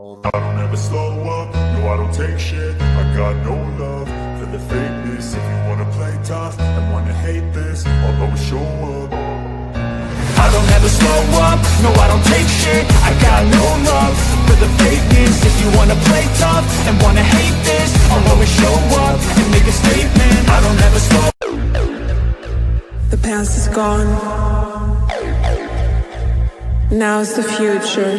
I don't ever slow up, no I don't take shit. I got no love for the fakeness. If you wanna play tough and wanna hate this, I'll always show up. I don't ever slow up, no I don't take shit. I got no love for the fakeness. If you wanna play tough and wanna hate this, I'll always show up and make a statement. I don't ever slow up. The past is gone. Now's the future.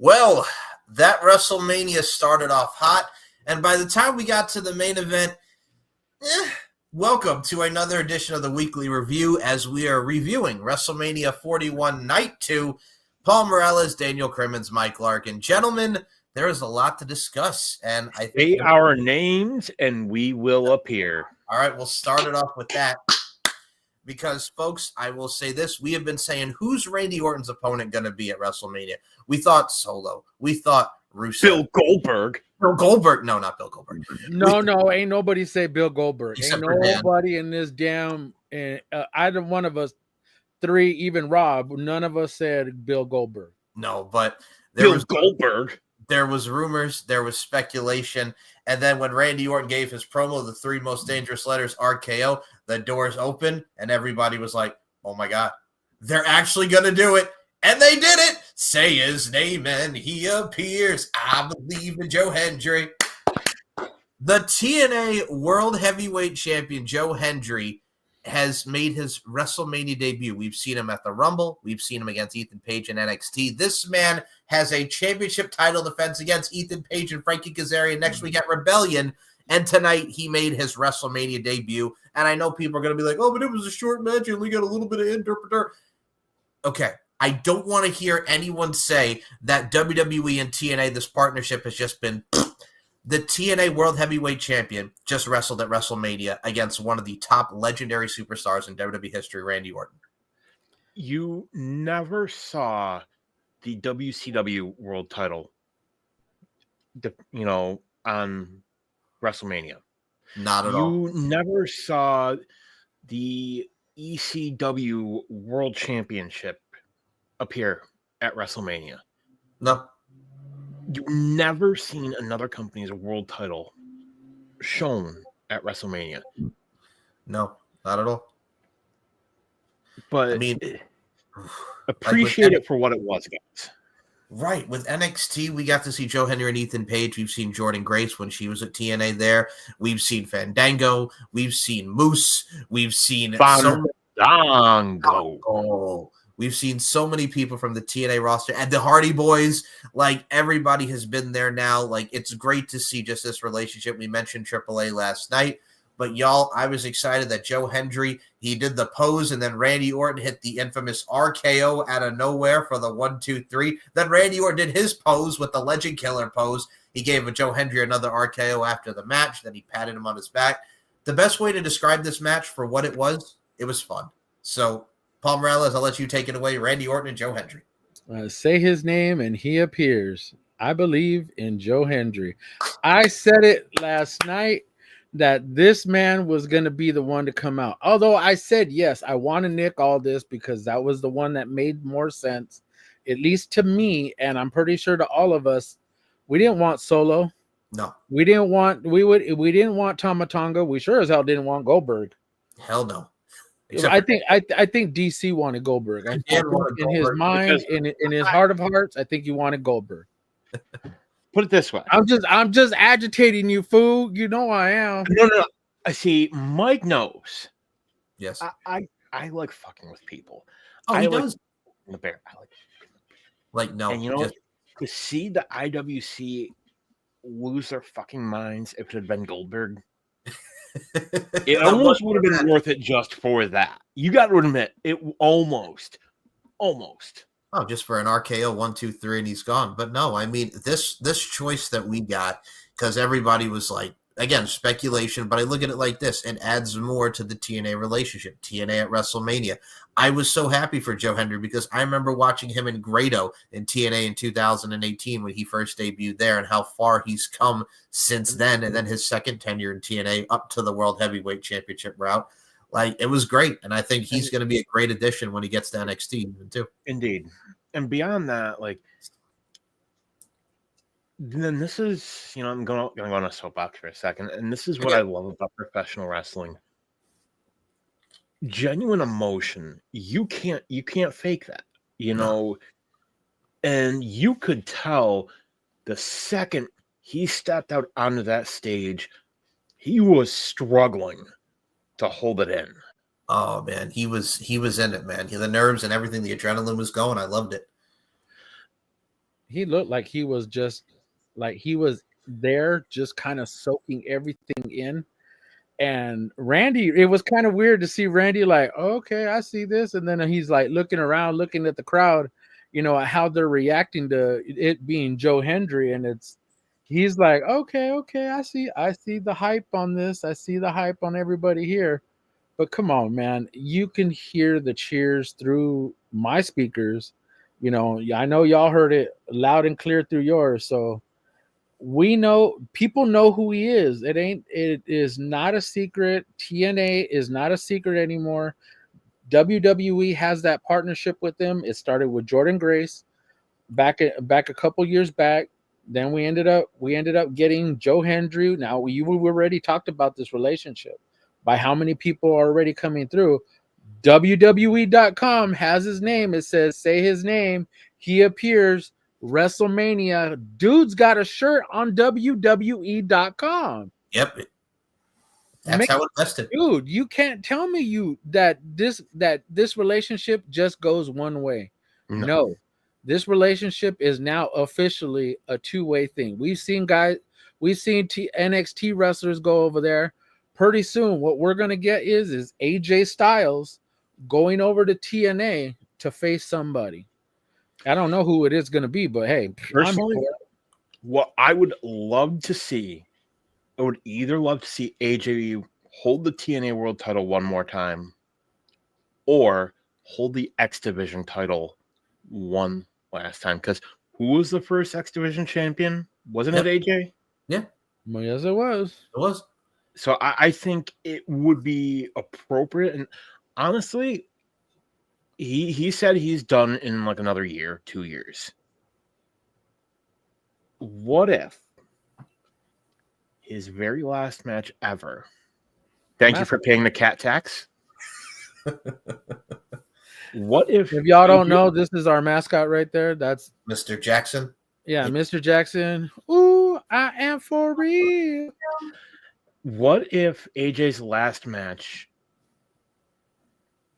Well, that WrestleMania started off hot, and by the time we got to the main event, welcome to another edition of the Weekly Review as we are reviewing WrestleMania 41 Night 2. Paul Morales, Daniel Crimmins, Mike Larkin. Gentlemen, there is a lot to discuss, and I think say our names and we will appear. All right, we'll start it off with that. Because, folks, I will say this. We have been saying, who's Randy Orton's opponent going to be at WrestleMania? We thought Solo. We thought Russo. Bill Goldberg. Bill Goldberg. No, not Bill Goldberg. No, ain't nobody say Bill Goldberg. Except Ain't for Dan. nobody in this damn, either one of us, three, even Rob, none of us said Bill Goldberg. No, but there Bill was Goldberg. There was rumors, there was speculation, and then when Randy Orton gave his promo, the three most dangerous letters, RKO, the doors opened, and everybody was like, oh my God, they're actually going to do it. And they did it. Say his name and he appears. I believe in Joe Hendry. The TNA World Heavyweight Champion, Joe Hendry, has made his WrestleMania debut. We've seen him at the Rumble. We've seen him against Ethan Page in NXT. This man has a championship title defense against Ethan Page and Frankie Kazarian next week at Rebellion. And tonight he made his WrestleMania debut. And I know people are going to be like, oh, but it was a short match. You only got a little bit of interpreter. Okay. I don't want to hear anyone say that WWE and TNA, this partnership has just been... The TNA World Heavyweight Champion just wrestled at WrestleMania against one of the top legendary superstars in WWE history, Randy Orton. You never saw the WCW world title, on WrestleMania. Not at all. You never saw the ECW World Championship appear at WrestleMania. No. You've never seen another company's world title shown at WrestleMania. No, not at all. But I mean, appreciate it for what it was, guys. Right. With NXT, we got to see Joe Hendry and Ethan Page. We've seen Jordan Grace when she was at TNA there. We've seen Fandango. We've seen Moose. We've seen Fandango. We've seen so many people from the TNA roster and the Hardy Boys. Like, everybody has been there now. Like, it's great to see just this relationship. We mentioned AAA last night. But, y'all, I was excited that Joe Hendry, he did the pose, and then Randy Orton hit the infamous RKO out of nowhere for the 1, 2, 3. Then Randy Orton did his pose with the Legend Killer pose. He gave Joe Hendry another RKO after the match. Then he patted him on his back. The best way to describe this match for what it was fun. So, Paul Morales, I'll let you take it away. Randy Orton and Joe Hendry. Say his name and he appears. I believe in Joe Hendry. I said it last night that this man was going to be the one to come out. Although I said, yes, I want to nick all this because that was the one that made more sense, at least to me, and I'm pretty sure to all of us. We didn't want Solo. No. We didn't want Tama Tonga. We sure as hell didn't want Goldberg. Hell no. I think DC wanted Goldberg. I think in his mind, in his heart of hearts, I think he wanted Goldberg. Put it this way. I'm just agitating you, fool. You know I am. No. I see. Mike knows. Yes. I like fucking with people. Oh, he does. The bear. No. And to see the IWC lose their fucking minds if it had been Goldberg. It almost would have been worth it just for that. You got to admit, it almost. Oh, just for an RKO 1, 2, 3, and he's gone. But no, I mean this choice that we got, because everybody was like, again, speculation. But I look at it like this: it adds more to the TNA relationship. TNA at WrestleMania. I was so happy for Joe Hendry because I remember watching him in Grado in TNA in 2018 when he first debuted there, and how far he's come since then. And then his second tenure in TNA up to the World Heavyweight Championship route. Like, it was great, and I think he's going to be a great addition when he gets to NXT even too. Indeed. And beyond that, like, then this is, I'm gonna go on a soapbox for a second, and this is what I love about professional wrestling. Genuine emotion. You can't fake that, and you could tell the second he stepped out onto that stage, he was struggling to hold it in. Oh man, he was in it, man. The nerves and everything, the adrenaline was going. I loved it. He looked like he was there, just kind of soaking everything in. And Randy, it was kind of weird to see Randy like, okay, I see this, and then he's like looking around, looking at the crowd, how they're reacting to it being Joe Hendry, and he's like, okay, I see the hype on this, I see the hype on everybody here. But come on, man, you can hear the cheers through my speakers. I know y'all heard it loud and clear through yours. So we know, people know who he is. It is not a secret. TNA is not a secret anymore. WWE has that partnership with them. It started with Jordan Grace back a couple years back. Then we ended up getting Joe Hendry. Now we already talked about this relationship by how many people are already coming through. WWE.com has his name. It says, say his name. He appears WrestleMania. Dude's got a shirt on WWE.com. Yep. That's how it vested. Dude, you can't tell me that this relationship just goes one way. No. This relationship is now officially a two-way thing. We've seen NXT wrestlers go over there. Pretty soon, what we're going to get is AJ Styles going over to TNA to face somebody. I don't know who it is going to be, but hey, personally, what I would love to see, I would either love to see AJ hold the TNA World title one more time, or hold the X Division title one last time. Because who was the first X Division champion? Wasn't it AJ? Yeah. Well, yes, it was. It was. So I think it would be appropriate. And honestly, he said he's done in like another year, 2 years. What if his very last match ever? Thank you for paying the cat tax. What if y'all don't know, this is our mascot right there? That's Mr. Jackson. Yeah, Mr. Jackson. Ooh, I am for real. What if AJ's last match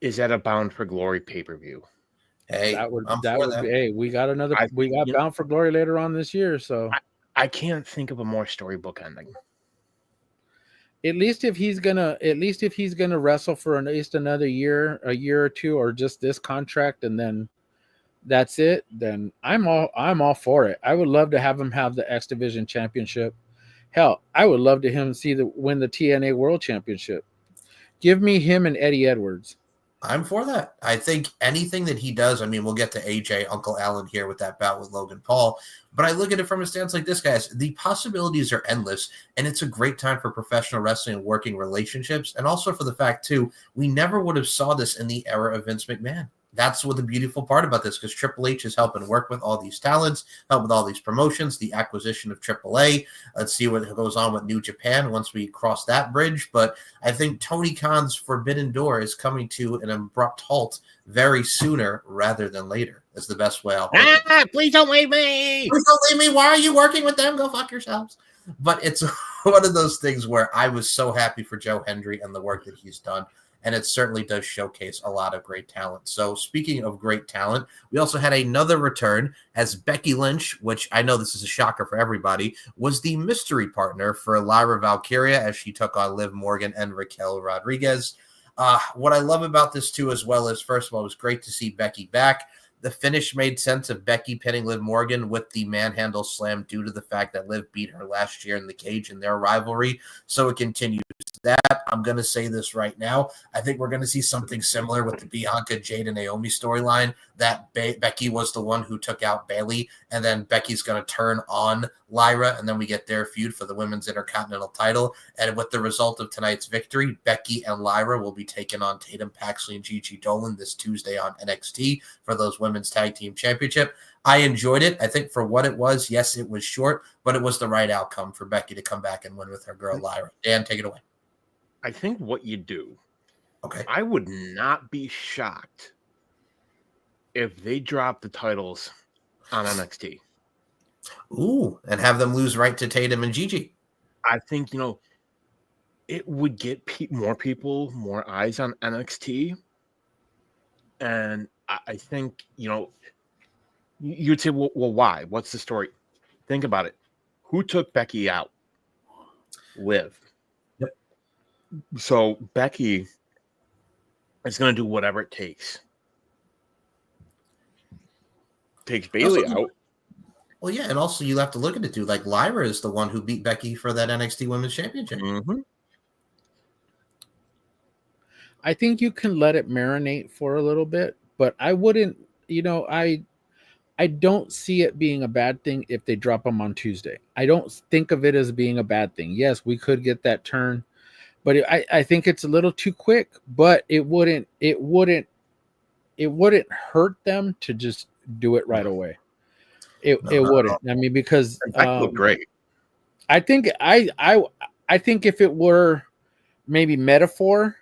is at a Bound for Glory pay-per-view? Hey, hey, we got Bound for Glory later on this year, so I can't think of a more storybook ending. At least if he's gonna wrestle for at least another year, a year or two, or just this contract, and then that's it, then I'm all for it. I would love to have him have the X Division Championship. Hell, I would love to win the TNA World Championship. Give me him and Eddie Edwards. I'm for that. I think anything that he does, I mean, we'll get to AJ, Uncle Allen here with that bout with Logan Paul, but I look at it from a stance like this, guys. The possibilities are endless, and it's a great time for professional wrestling and working relationships, and also for the fact, too, we never would have saw this in the era of Vince McMahon. That's what the beautiful part about this, because Triple H is helping work with all these talents, help with all these promotions, the acquisition of AAA. Let's see what goes on with New Japan once we cross that bridge. But I think Tony Khan's Forbidden Door is coming to an abrupt halt very sooner rather than later. Is the best way I'll put it. Please don't leave me. Please don't leave me. Why are you working with them? Go fuck yourselves. But it's one of those things where I was so happy for Joe Hendry and the work that he's done. And it certainly does showcase a lot of great talent. So speaking of great talent, we also had another return as Becky Lynch, which I know this is a shocker for everybody, was the mystery partner for Lyra Valkyria as she took on Liv Morgan and Raquel Rodriguez. What I love about this too as well is, first of all, it was great to see Becky back. The finish made sense of Becky pinning Liv Morgan with the manhandle slam due to the fact that Liv beat her last year in the cage in their rivalry. So it continues that, I'm going to say this right now. I think we're going to see something similar with the Bianca, Jade, and Naomi storyline, that Becky was the one who took out Bayley, and then Becky's going to turn on Lyra, and then we get their feud for the Women's Intercontinental title. And with the result of tonight's victory, Becky and Lyra will be taking on Tatum Paxley and Gigi Dolan this Tuesday on NXT for those Women's Tag Team Championship. I enjoyed it. I think for what it was, yes, it was short, but it was the right outcome for Becky to come back and win with her girl Lyra. Dan, take it away. I think what you do, Okay. I would not be shocked if they drop the titles on NXT. Ooh, and have them lose right to Tatum and Gigi. I think, it would get more people, more eyes on NXT. And I think, you'd say, well, why? What's the story? Think about it. Who took Becky out? Liv. Yep. So Becky is going to do whatever it takes. Takes Bayley out. Well, yeah, and also you have to look at it, too. Like, Lyra is the one who beat Becky for that NXT Women's Championship. Mm-hmm. I think you can let it marinate for a little bit, but I wouldn't, I don't see it being a bad thing if they drop them on Tuesday. I don't think of it as being a bad thing. Yes, we could get that turn, but I think it's a little too quick, but it wouldn't hurt them to just do it right away. It wouldn't. I mean, because look great. I think if it were maybe Metaphor,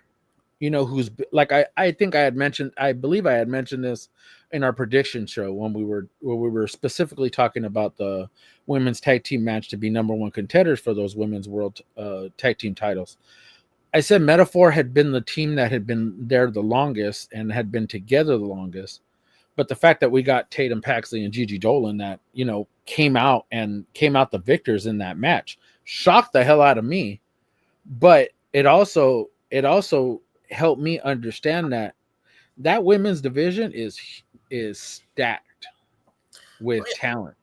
who's like I think I believe I had mentioned this in our prediction show when we were specifically talking about the women's tag team match to be number one contenders for those women's world tag team titles. I said Metaphor had been the team that had been there the longest and had been together the longest. But the fact that we got Tatum Paxley and Gigi Dolan that, came out the victors in that match shocked the hell out of me. But it also helped me understand that women's division is stacked with talent.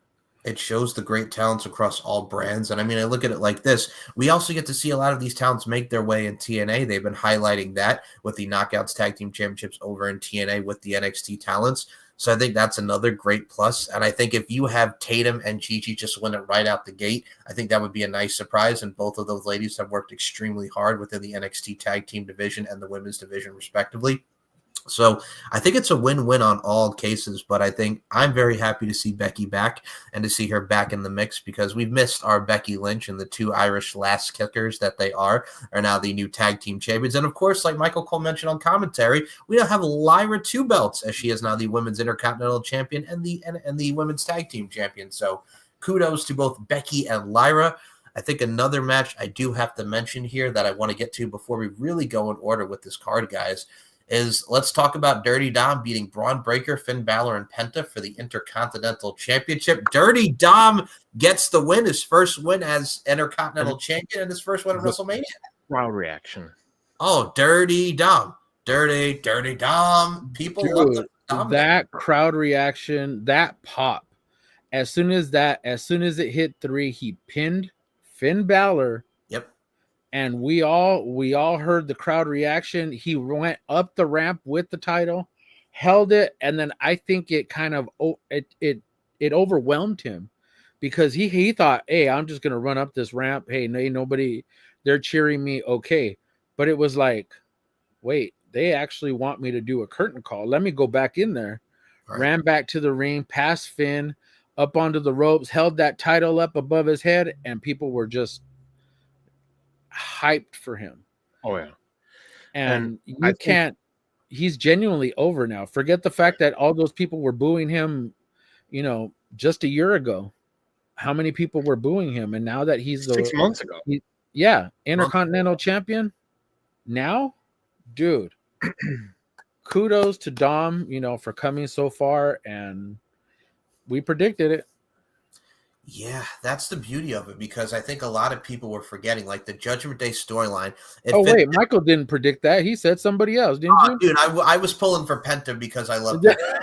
It shows the great talents across all brands. And I mean, I look at it like this. We also get to see a lot of these talents make their way in TNA. They've been highlighting that with the Knockouts Tag Team Championships over in TNA with the NXT talents. So I think that's another great plus. And I think if you have Tatum and Gigi just win it right out the gate, I think that would be a nice surprise. And both of those ladies have worked extremely hard within the NXT Tag Team division and the women's division, respectively. So I think it's a win-win on all cases, but I think I'm very happy to see Becky back and to see her back in the mix because we've missed our Becky Lynch and the two Irish lass kickers that they are now the new tag team champions. And of course, like Michael Cole mentioned on commentary, we now have Lyra two belts as she is now the women's intercontinental champion and the women's tag team champion. So kudos to both Becky and Lyra. I think another match I do have to mention here that I want to get to before we really go in order with this card, guys, is let's talk about Dirty Dom beating Braun Breaker, Finn Balor, and Penta for the Intercontinental Championship. Dirty Dom gets the win, his first win as Intercontinental Champion and his first win at WrestleMania. Crowd reaction. Oh, Dirty Dom. Dirty Dom. People love that crowd reaction, that pop. As soon as it hit 3, he pinned Finn Balor. Yep. And we all heard the crowd reaction. He went up the ramp with the title, held it, and then I think it kind of it overwhelmed him because he thought, hey, I'm just gonna run up this ramp. Hey, nobody, they're cheering me, okay. But it was like, wait, they actually want me to do a curtain call. Let me go back in there. Right. Ran back to the ring, past Finn, up onto the ropes, held that title up above his head, and people were just hyped for him. Oh yeah. And you can't, he's genuinely over now. Forget the fact that all those people were booing him, just a year ago. How many people were booing him? And now that he's 6 months ago. Intercontinental champion. Now, dude, kudos to Dom, for coming so far, and we predicted it. Yeah, that's the beauty of it because I think a lot of people were forgetting, like the Judgment Day storyline. Wait, Michael didn't predict that. He said somebody else, didn't you? Dude, I was pulling for Penta because I love Penta.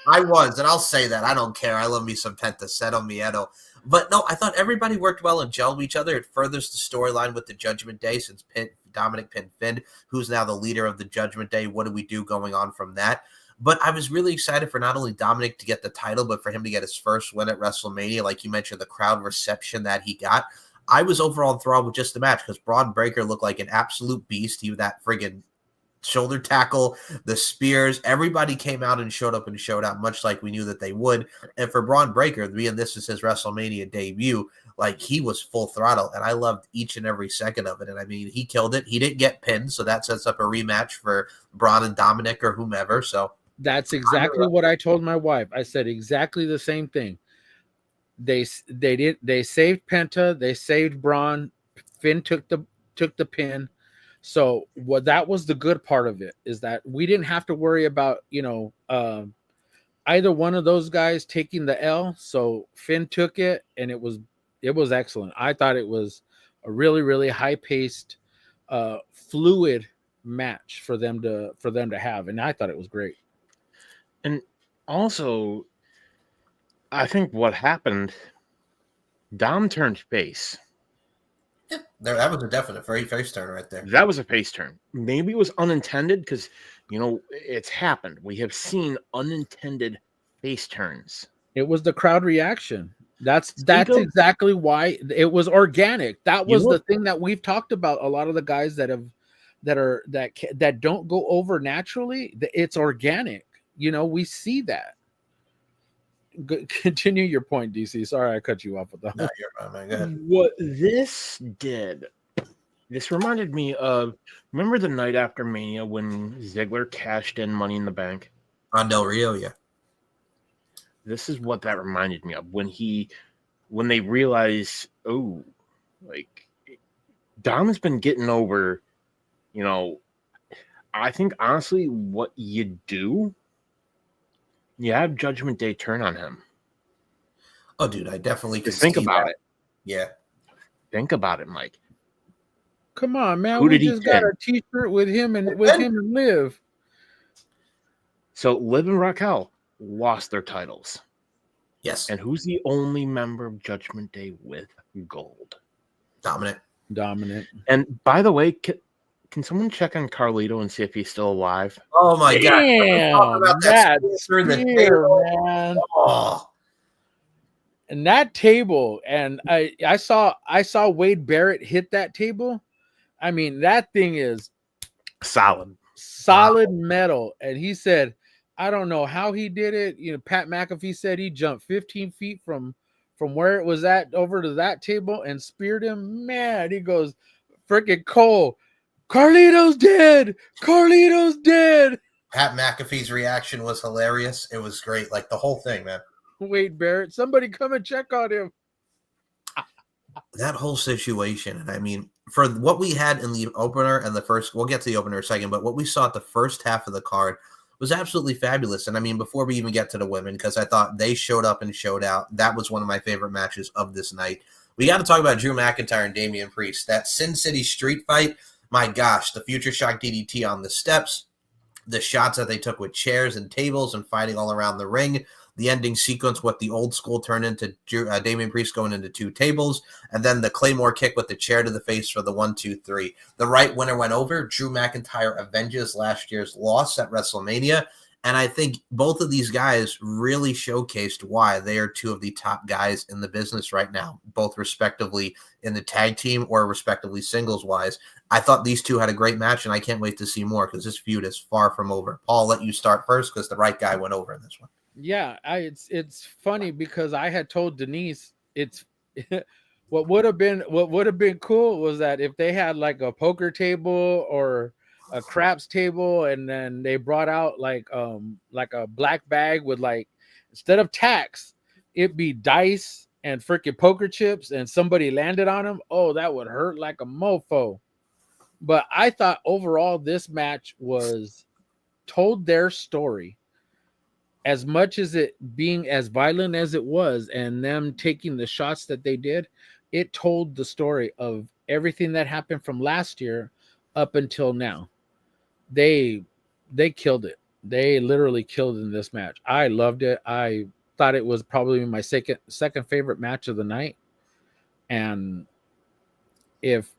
I was, and I'll say that. I don't care. I love me some Penta. Settle Miedo. But no, I thought everybody worked well and gelled with each other. It furthers the storyline with the Judgment Day since Dominic pinned Finn, who's now the leader of the Judgment Day. What do we do going on from that? But I was really excited for not only Dominic to get the title, but for him to get his first win at WrestleMania. Like you mentioned, the crowd reception that he got. I was overall enthralled with just the match because Braun Breaker looked like an absolute beast. He was that friggin' shoulder tackle, the spears, everybody came out and showed up and showed out, much like we knew that they would. And for Braun Breaker, being this is his WrestleMania debut, like he was full throttle, and I loved each and every second of it. And I mean, he killed it. He didn't get pinned, so that sets up a rematch for Braun and Dominic or whomever. So that's exactly what I told my wife. I said exactly the same thing. They saved Penta, they saved Braun. Finn took the pin. So what that was the good part of it, is that we didn't have to worry about, either one of those guys taking the L. So Finn took it, and it was excellent. I thought it was a really, really high paced, fluid match for them to have, and I thought it was great. And also, I think what happened, Dom turned face. yeah, that was a definite face turn right there. That was a face turn. Maybe it was unintended because, it's happened. We have seen unintended face turns. It was the crowd reaction. That's exactly why it was organic. That was the thing that we've talked about. A lot of the guys that don't go over naturally, it's organic. We see that. Continue your point, DC. Sorry, I cut you off with that. No, you're fine, man. Go ahead. What this did, this reminded me of, remember the night after Mania when Ziggler cashed in Money in the Bank? On Del Rio, yeah. This is what that reminded me of when they realized, Dom has been getting over, I think honestly what you do, you have Judgment Day turn on him. Oh, dude, I definitely could think about it. Yeah. Think about it, Mike. Come on, man. Who we did he just got pin? a t-shirt with him and Liv. So Liv and Raquel lost their titles. Yes. And who's the only member of Judgment Day with gold? Dominant. And by the way, can someone check on Carlito and see if he's still alive? Oh my God! About that spear, man. Oh. And that table, and I saw Wade Barrett hit that table. I mean, that thing is solid metal. And he said, I don't know how he did it. Pat McAfee said he jumped 15 feet from where it was at over to that table and speared him. Man, he goes, freaking Cole, Carlito's dead. Pat McAfee's reaction was hilarious. It was great. Like the whole thing, man. Wade Barrett, somebody come and check on him. That whole situation. And I mean, for what we had in the opener and the first, we'll get to the opener in a second, but what we saw at the first half of the card was absolutely fabulous. And I mean, before we even get to the women, because I thought they showed up and showed out, that was one of my favorite matches of this night. We got to talk about Drew McIntyre and Damian Priest. That Sin City street fight, my gosh, the Future Shock DDT on the steps, the shots that they took with chairs and tables and fighting all around the ring, the ending sequence, what the old school turned into Damian Priest going into two tables, and then the Claymore kick with the chair to the face for the 1, 2, 3. The right winner went over. Drew McIntyre avenges last year's loss at WrestleMania, and I think both of these guys really showcased why they are two of the top guys in the business right now, both respectively in the tag team or respectively singles-wise. I thought these two had a great match, and I can't wait to see more because this feud is far from over. Paul, I'll let you start first because the right guy went over in this one. Yeah, it's funny because I had told Denise it's what would have been cool was that if they had like a poker table or a craps table, and then they brought out like a black bag with like, instead of tacks, it'd be dice and freaking poker chips, and somebody landed on them. Oh, that would hurt like a mofo. But I thought overall this match told their story. As much as it being as violent as it was and them taking the shots that they did, it told the story of everything that happened from last year up until now. They killed it. They literally killed in this match. I loved it. I thought it was probably my second favorite match of the night. And if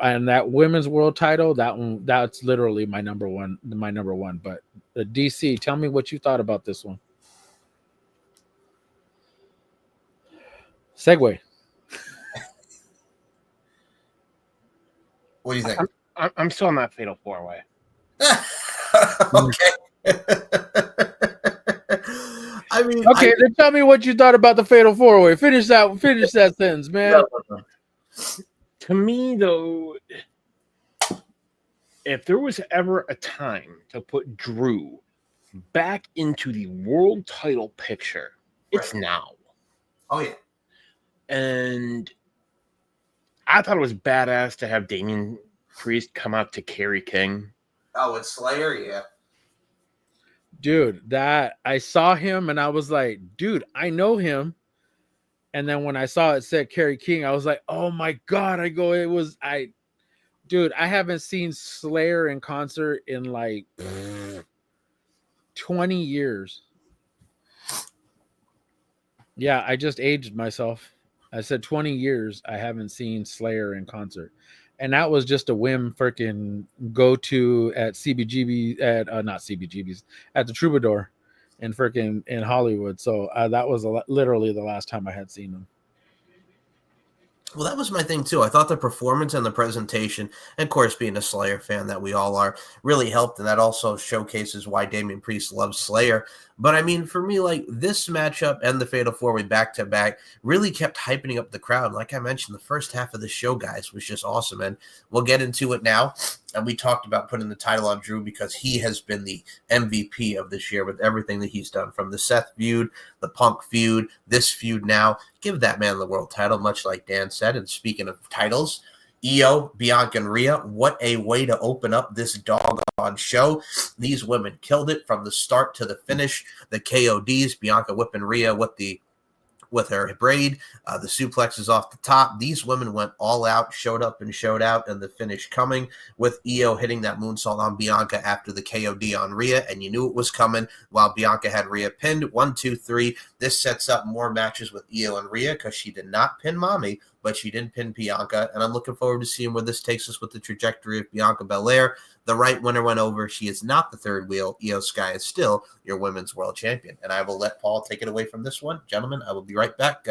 And that women's world title, that's literally my number one. But the DC, tell me what you thought about this one. Segue. What do you think? I'm still on that fatal 4-way. Okay. I mean, Okay, then tell me what you thought about the fatal 4-way. Finish that sentence, man. To me, though, if there was ever a time to put Drew back into the world title picture, it's now. Oh yeah. And I thought it was badass to have Damian Priest come out to Kerry King. Oh, it's Slayer, yeah. Dude, that I saw him and I was like, dude, I know him. And then when I saw it said Kerry King, I was like, oh my God. Dude, I haven't seen Slayer in concert in like 20 years. Yeah, I just aged myself. I said 20 years I haven't seen Slayer in concert. And that was just a whim freaking go to at CBGB at not CBGB's at the Troubadour in freaking in Hollywood. So that was literally the last time I had seen them. Well, that was my thing too. I thought the performance and the presentation, and of course, being a Slayer fan that we all are, really helped, and that also showcases why Damian Priest loves Slayer. But I mean, for me, like this matchup and the Fatal 4-Way back-to-back really kept hyping up the crowd. Like I mentioned, the first half of the show, guys, was just awesome, and we'll get into it now. And we talked about putting the title on Drew because he has been the MVP of this year with everything that he's done, from the Seth feud, the Punk feud, this feud now. Give that man the world title, much like Dan said. And speaking of titles, Io, Bianca, and Rhea, what a way to open up this doggone show. These women killed it from the start to the finish. The KODs, Bianca whipping Rhea with her braid, the suplexes off the top. These women went all out, showed up and showed out, and the finish coming with Io hitting that moonsault on Bianca after the KOD on Rhea, and you knew it was coming while Bianca had Rhea pinned. 1, 2, 3. This sets up more matches with Io and Rhea because she did not pin Mommy, but she didn't pin Bianca, and I'm looking forward to seeing where this takes us with the trajectory of Bianca Belair. The right winner went over. She is not the third wheel. Io Sky is still your women's world champion. And I will let Paul take it away from this one. Gentlemen, I will be right back.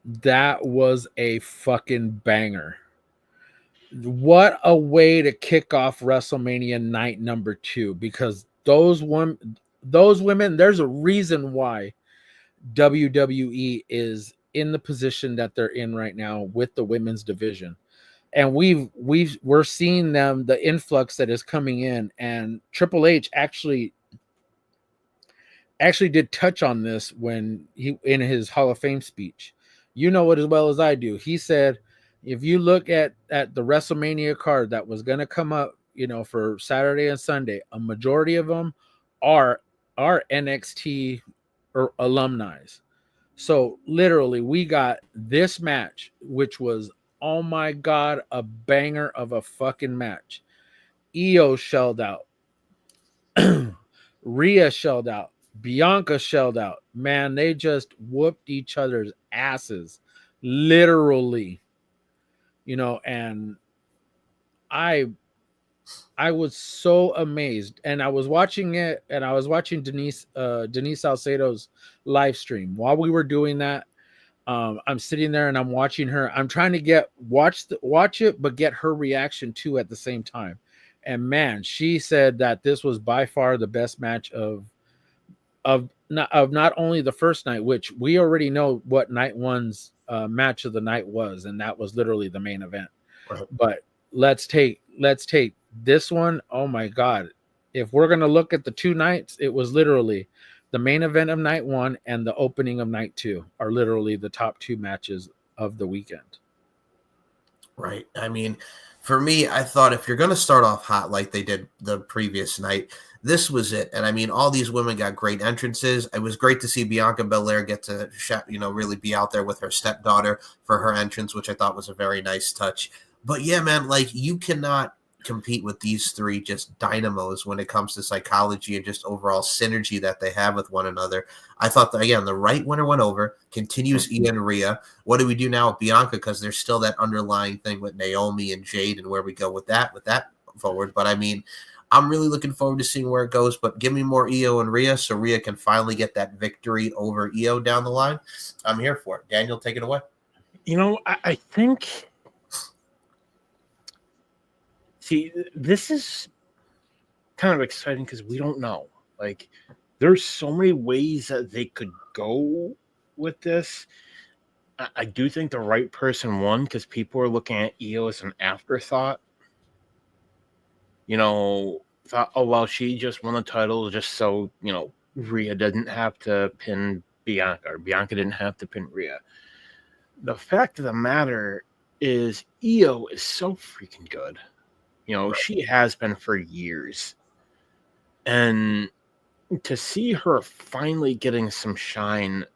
That was a fucking banger. What a way to kick off WrestleMania night number 2, because those women, there's a reason why WWE is in the position that they're in right now with the women's division. And we're seeing them, the influx that is coming in, and Triple H actually did touch on this when he in his Hall of Fame speech. You know it as well as I do. He said, if you look at the WrestleMania card that was going to come up, for Saturday and Sunday, a majority of them are NXT or alumni. So literally, we got this match, which was, oh my God, a banger of a fucking match. Io shelled out. Rhea shelled out. Bianca shelled out. Man, they just whooped each other's asses. Literally. And I was so amazed. And I was watching it, and I was watching Denise Salcedo's live stream. While we were doing that, I'm sitting there and I'm watching her. I'm trying to watch it, but get her reaction too at the same time. And man, she said that this was by far the best match of not only the first night, which we already know what night one's match of the night was, and that was literally the main event. Right. But let's take this one. Oh my God. If we're going to look at the 2 nights, it was literally the main event of night 1 and the opening of night 2 are literally the top 2 matches of the weekend. Right. I mean, for me, I thought if you're going to start off hot like they did the previous night, this was it. And I mean, all these women got great entrances. It was great to see Bianca Belair get to, really be out there with her stepdaughter for her entrance, which I thought was a very nice touch. But yeah, man, like you cannot compete with these three just dynamos when it comes to psychology and just overall synergy that they have with one another. I thought that, again, the right winner went over, continues Io and Rhea. What do we do now with Bianca? Because there's still that underlying thing with Naomi and Jade and where we go with that forward. But I mean, I'm really looking forward to seeing where it goes, but give me more Io and Rhea so Rhea can finally get that victory over Io down the line. I'm here for it. Daniel, take it away. I think, see, this is kind of exciting because we don't know. Like, there's so many ways that they could go with this. I do think the right person won because people are looking at Io as an afterthought. Thought, oh, well, she just won the title just so, Rhea didn't have to pin Bianca, or Bianca didn't have to pin Rhea. The fact of the matter is Io is so freaking good. She has been for years. And to see her finally getting some shine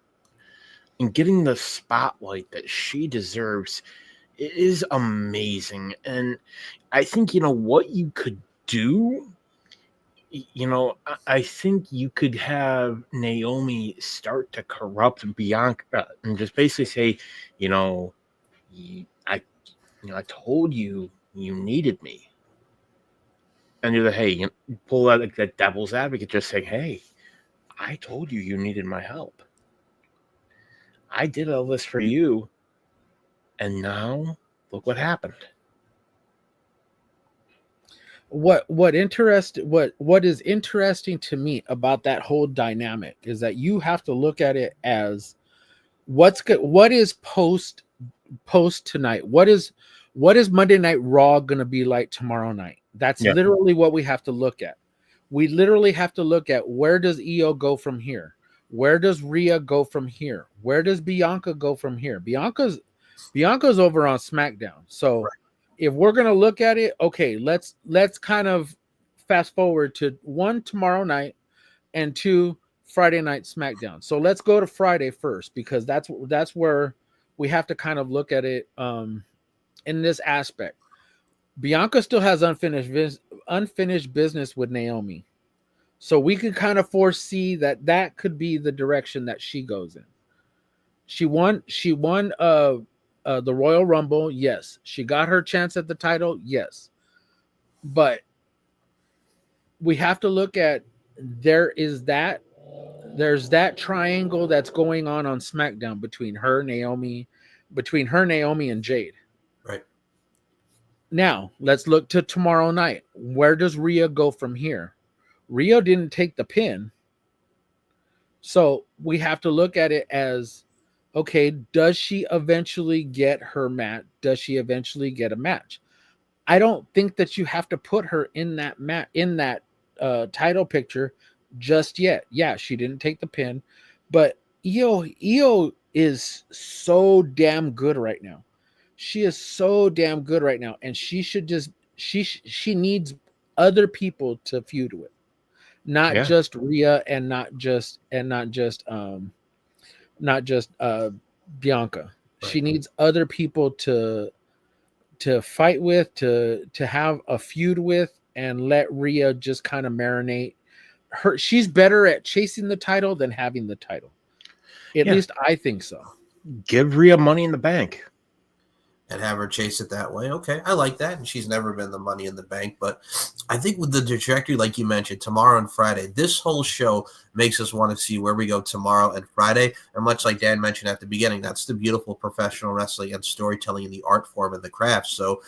and getting the spotlight that she deserves is amazing. And I think, what you could do, I think you could have Naomi start to corrupt Bianca and just basically say, I told you needed me. And you're like, hey, pull out like that devil's advocate, just saying, hey, I told you needed my help. I did all this for you. And now look what happened. What is interesting to me about that whole dynamic is that you have to look at it as what is post tonight. What is Monday Night Raw going to be like tomorrow night? That's literally what we have to look at. We literally have to look at, where does Io go from here? Where does Rhea go from here? Where does Bianca go from here? Bianca's over on SmackDown. So if we're going to look at it, okay, let's kind of fast forward to 1, tomorrow night, and 2, Friday night SmackDown. So let's go to Friday first, because that's where we have to kind of look at it in this aspect. Bianca still has unfinished business with Naomi. So we can kind of foresee that could be the direction that she goes in. She won the Royal Rumble, yes. She got her chance at the title, yes. But we have to look at, there's that triangle that's going on SmackDown between her, Naomi, and Jade. Right. Now, let's look to tomorrow night. Where does Rhea go from here? Rhea didn't take the pin. So we have to look at it as, okay, does she eventually get her match? Does she eventually get a match? I don't think that you have to put her in that title picture just yet. Yeah, she didn't take the pin, but Io is so damn good right now. She is so damn good right now, and she should just she needs other people to feud with, not just Rhea and not just Bianca. Right. She needs other people to fight with, to have a feud with, and let Rhea just kind of marinate. She's better at chasing the title than having the title. At least I think so. Give Rhea Money in the Bank. And have her chase it that way. Okay, I like that. And she's never been the Money in the Bank. But I think with the trajectory, like you mentioned, tomorrow and Friday, this whole show makes us want to see where we go tomorrow and Friday. And much like Dan mentioned at the beginning, that's the beautiful professional wrestling and storytelling in the art form and the craft. So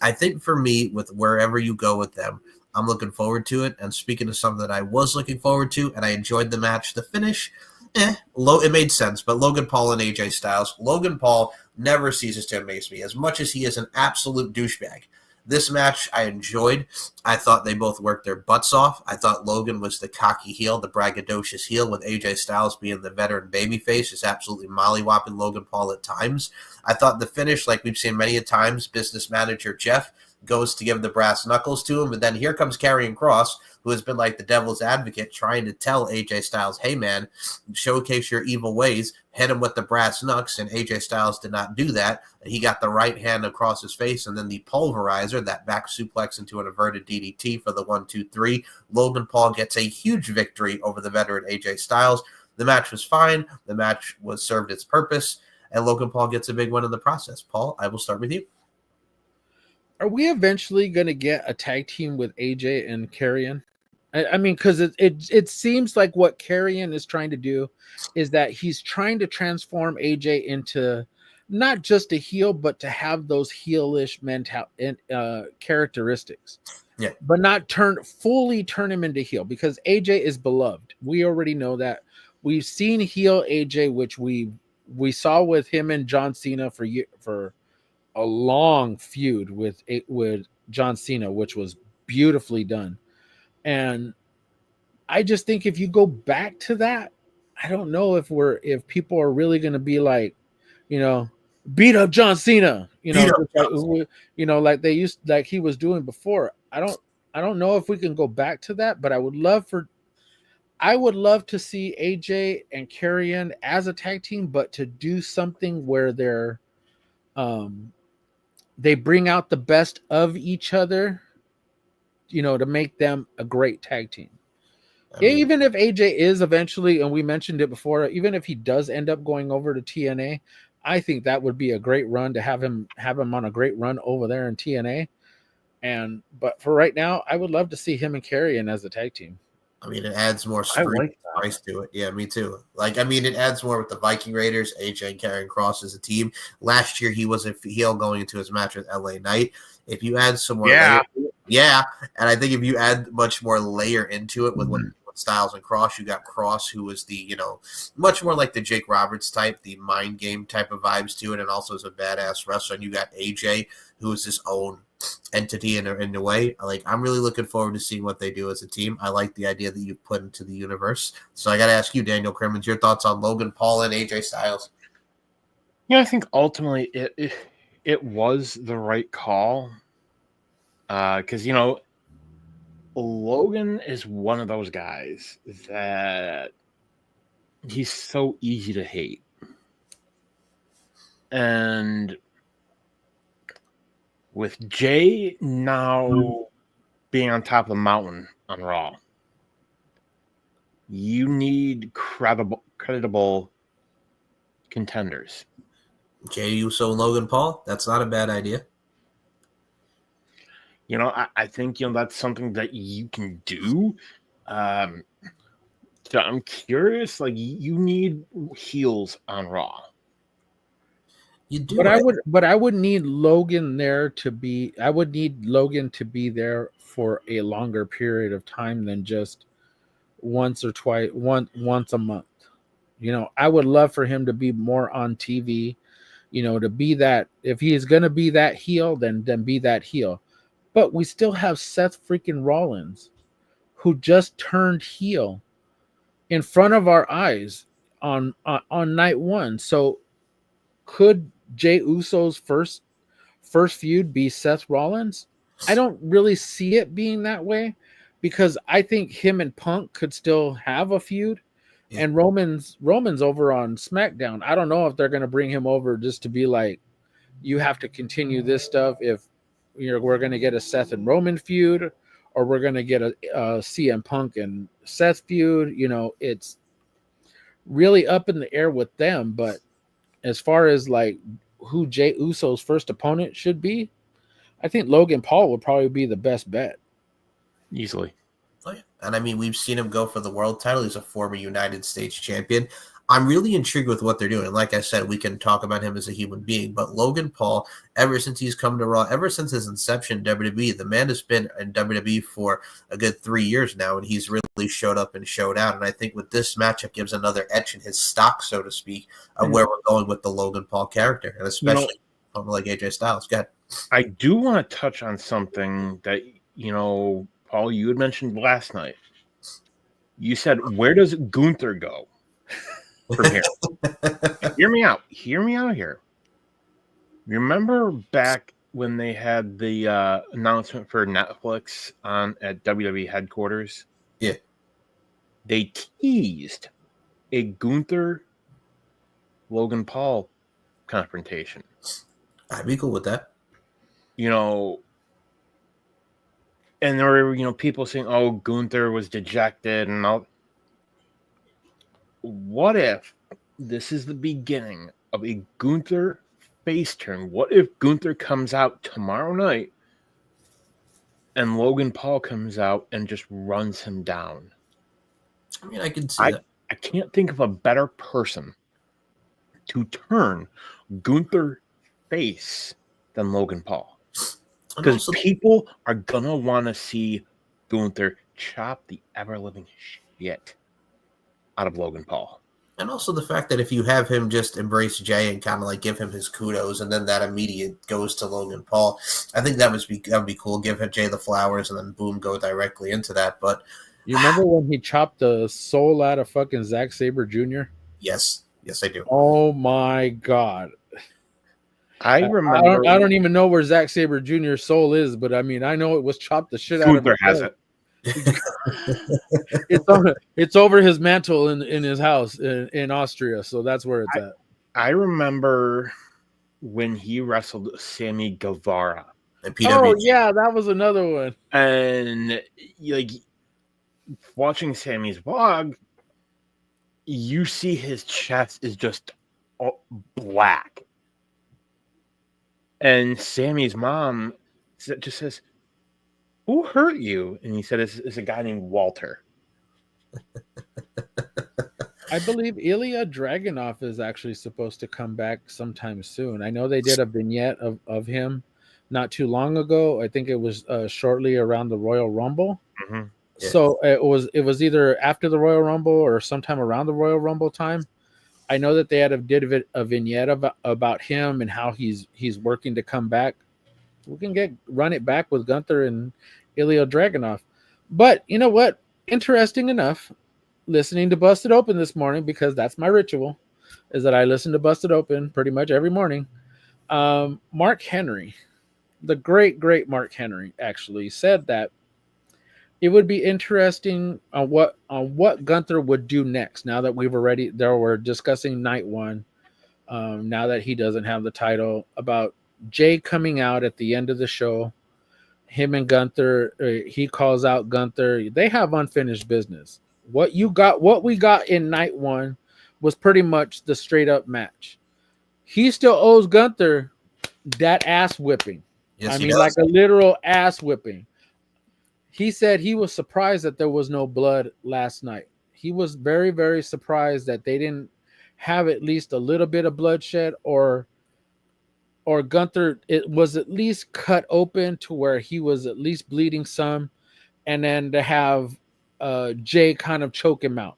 I think for me, with wherever you go with them, I'm looking forward to it. And speaking of something that I was looking forward to, and I enjoyed the match, the finish, it made sense. But Logan Paul and AJ Styles, Logan Paul never ceases to amaze me, as much as he is an absolute douchebag. This match I enjoyed. I thought they both worked their butts off. I thought Logan was the cocky heel, the braggadocious heel, with AJ Styles being the veteran babyface, just absolutely mollywhopping Logan Paul at times. I thought the finish, like we've seen many a times, business manager Jeff goes to give the brass knuckles to him. But then here comes Karrion Kross, who has been like the devil's advocate, trying to tell AJ Styles, hey, man, showcase your evil ways, hit him with the brass knucks. And AJ Styles did not do that. He got the right hand across his face, and then the pulverizer, that back suplex into an inverted DDT for the 1-2-3. Logan Paul gets a huge victory over the veteran AJ Styles. The match was fine. The match was served its purpose, and Logan Paul gets a big win in the process. Paul, I will start with you. Are we eventually going to get a tag team with AJ and Karrion? I mean, because it seems like what Karrion is trying to do is that he's trying to transform AJ into not just a heel, but to have those heelish characteristics. Yeah. But not fully turn him into heel, because AJ is beloved. We already know that. We've seen heel AJ, which we saw with him and John Cena for a long feud with John Cena, which was beautifully done. And I just think if you go back to that, I don't know if people are really going to be like, beat up John Cena, like they used, like he was doing before. I don't know if we can go back to that, but I would love to see AJ and Karrion as a tag team, but to do something where they bring out the best of each other, to make them a great tag team. Even if AJ is eventually, and we mentioned it before, even if he does end up going over to TNA, I think that would be a great run to have him on a great run over there in TNA. But for right now, I would love to see him and Karrion as a tag team. I mean, it adds more price to it. Yeah, me too. It adds more with the Viking Raiders, AJ and Karrion Kross as a team. Last year, he was a heel going into his match with LA Knight. If you add some more layer, and I think if you add much more layer into it with Styles and Kross, you got Kross, who is the, much more like the Jake Roberts type, the mind game type of vibes to it, and also is a badass wrestler. And you got AJ, who is his own entity in a way. I'm really looking forward to seeing what they do as a team. I like the idea that you've put into the universe. So I got to ask you, Daniel Crimmins, your thoughts on Logan Paul and AJ Styles? Yeah, I think ultimately it was the right call. Because, Logan is one of those guys that he's so easy to hate. And with Jay now being on top of the mountain on Raw, you need credible contenders. Jay Uso and Logan Paul, that's not a bad idea. I think, that's something that you can do. So I'm curious, you need heels on Raw. You do, but I would need Logan there to be. I would need Logan to be there for a longer period of time than just once or twice, once a month. I would love for him to be more on TV. To be that, if he is going to be that heel, then be that heel. But we still have Seth freaking Rollins, who just turned heel in front of our eyes on night one. So could Jey Uso's first feud be Seth Rollins? I don't really see it being that way, because I think him and Punk could still have a feud. Yeah. And Roman's over on SmackDown. I don't know if they're going to bring him over just to be like, you have to continue this stuff. If we're going to get a Seth and Roman feud, or we're going to get a CM Punk and Seth feud. It's really up in the air with them. But as far as who Jey Uso's first opponent should be, I think Logan Paul would probably be the best bet. Easily. Oh, yeah. And I mean, we've seen him go for the world title. He's a former United States champion. I'm really intrigued with what they're doing. And like I said, we can talk about him as a human being, but Logan Paul, ever since he's come to Raw, ever since his inception in WWE, the man has been in WWE for a good 3 years now, and he's really showed up and showed out. And I think with this matchup gives another etch in his stock, so to speak, of where we're going with the Logan Paul character, and especially like AJ Styles. Go ahead. I do want to touch on something that, Paul, you had mentioned last night. You said, where does Gunther go from here? Hear me out here. Remember back when they had the announcement for Netflix at WWE headquarters, Yeah. they teased a Gunther Logan Paul confrontation. I'd be cool with that. You know, and there were people saying, "Oh, Gunther was dejected," and all. What if this is the beginning of a Gunther face turn? What if Gunther comes out tomorrow night and Logan Paul comes out and just runs him down? I mean, I can see that. I can't think of a better person to turn Gunther face than Logan Paul. Because people are going to want to see Gunther chop the ever-living shit out of Logan Paul. And also the fact that if you have him just embrace Jay and kind of like give him his kudos, and then that immediate goes to Logan Paul, I think that would be cool. Give him Jay the flowers, and then boom, go directly into that. But you remember when he chopped the soul out of fucking Zack Sabre Jr.? Yes, I do. Oh my god! I remember. I don't even know where Zack Sabre Jr.'s soul is, but I mean, I know it was chopped the shit out of him. Has it. It's over his mantle in his house in Austria, so that's where it's at. I remember when he wrestled Sammy Guevara. Oh yeah, that was another one. And like watching Sammy's vlog, you see his chest is just black, and Sammy's mom just says, "Who hurt you?" And he said, "It's a guy named Walter." I believe Ilya Dragunov is actually supposed to come back sometime soon. I know they did a vignette of him not too long ago. I think it was shortly around the Royal Rumble. Mm-hmm. Yeah. So it was either after the Royal Rumble or sometime around the Royal Rumble time. I know that they did a vignette about him and how he's working to come back. We can run it back with Gunther and Ilya Dragunov. But you know what? Interesting enough, listening to Busted Open this morning, because that's my ritual, is that I listen to Busted Open pretty much every morning. Mark Henry, the great Mark Henry, actually said that it would be interesting on what Gunther would do next. Now that we're discussing night one, now that he doesn't have the title, about Jay coming out at the end of the show, him and Gunther, he calls out Gunther. They have unfinished business. What we got in night one was pretty much the straight up match. He still owes Gunther that ass whipping. Yes, I mean, like a literal ass whipping. He said he was surprised that there was no blood last night. He was very, very surprised that they didn't have at least a little bit of bloodshed, or Gunther, it was at least cut open to where he was at least bleeding some, and then to have Jay kind of choke him out.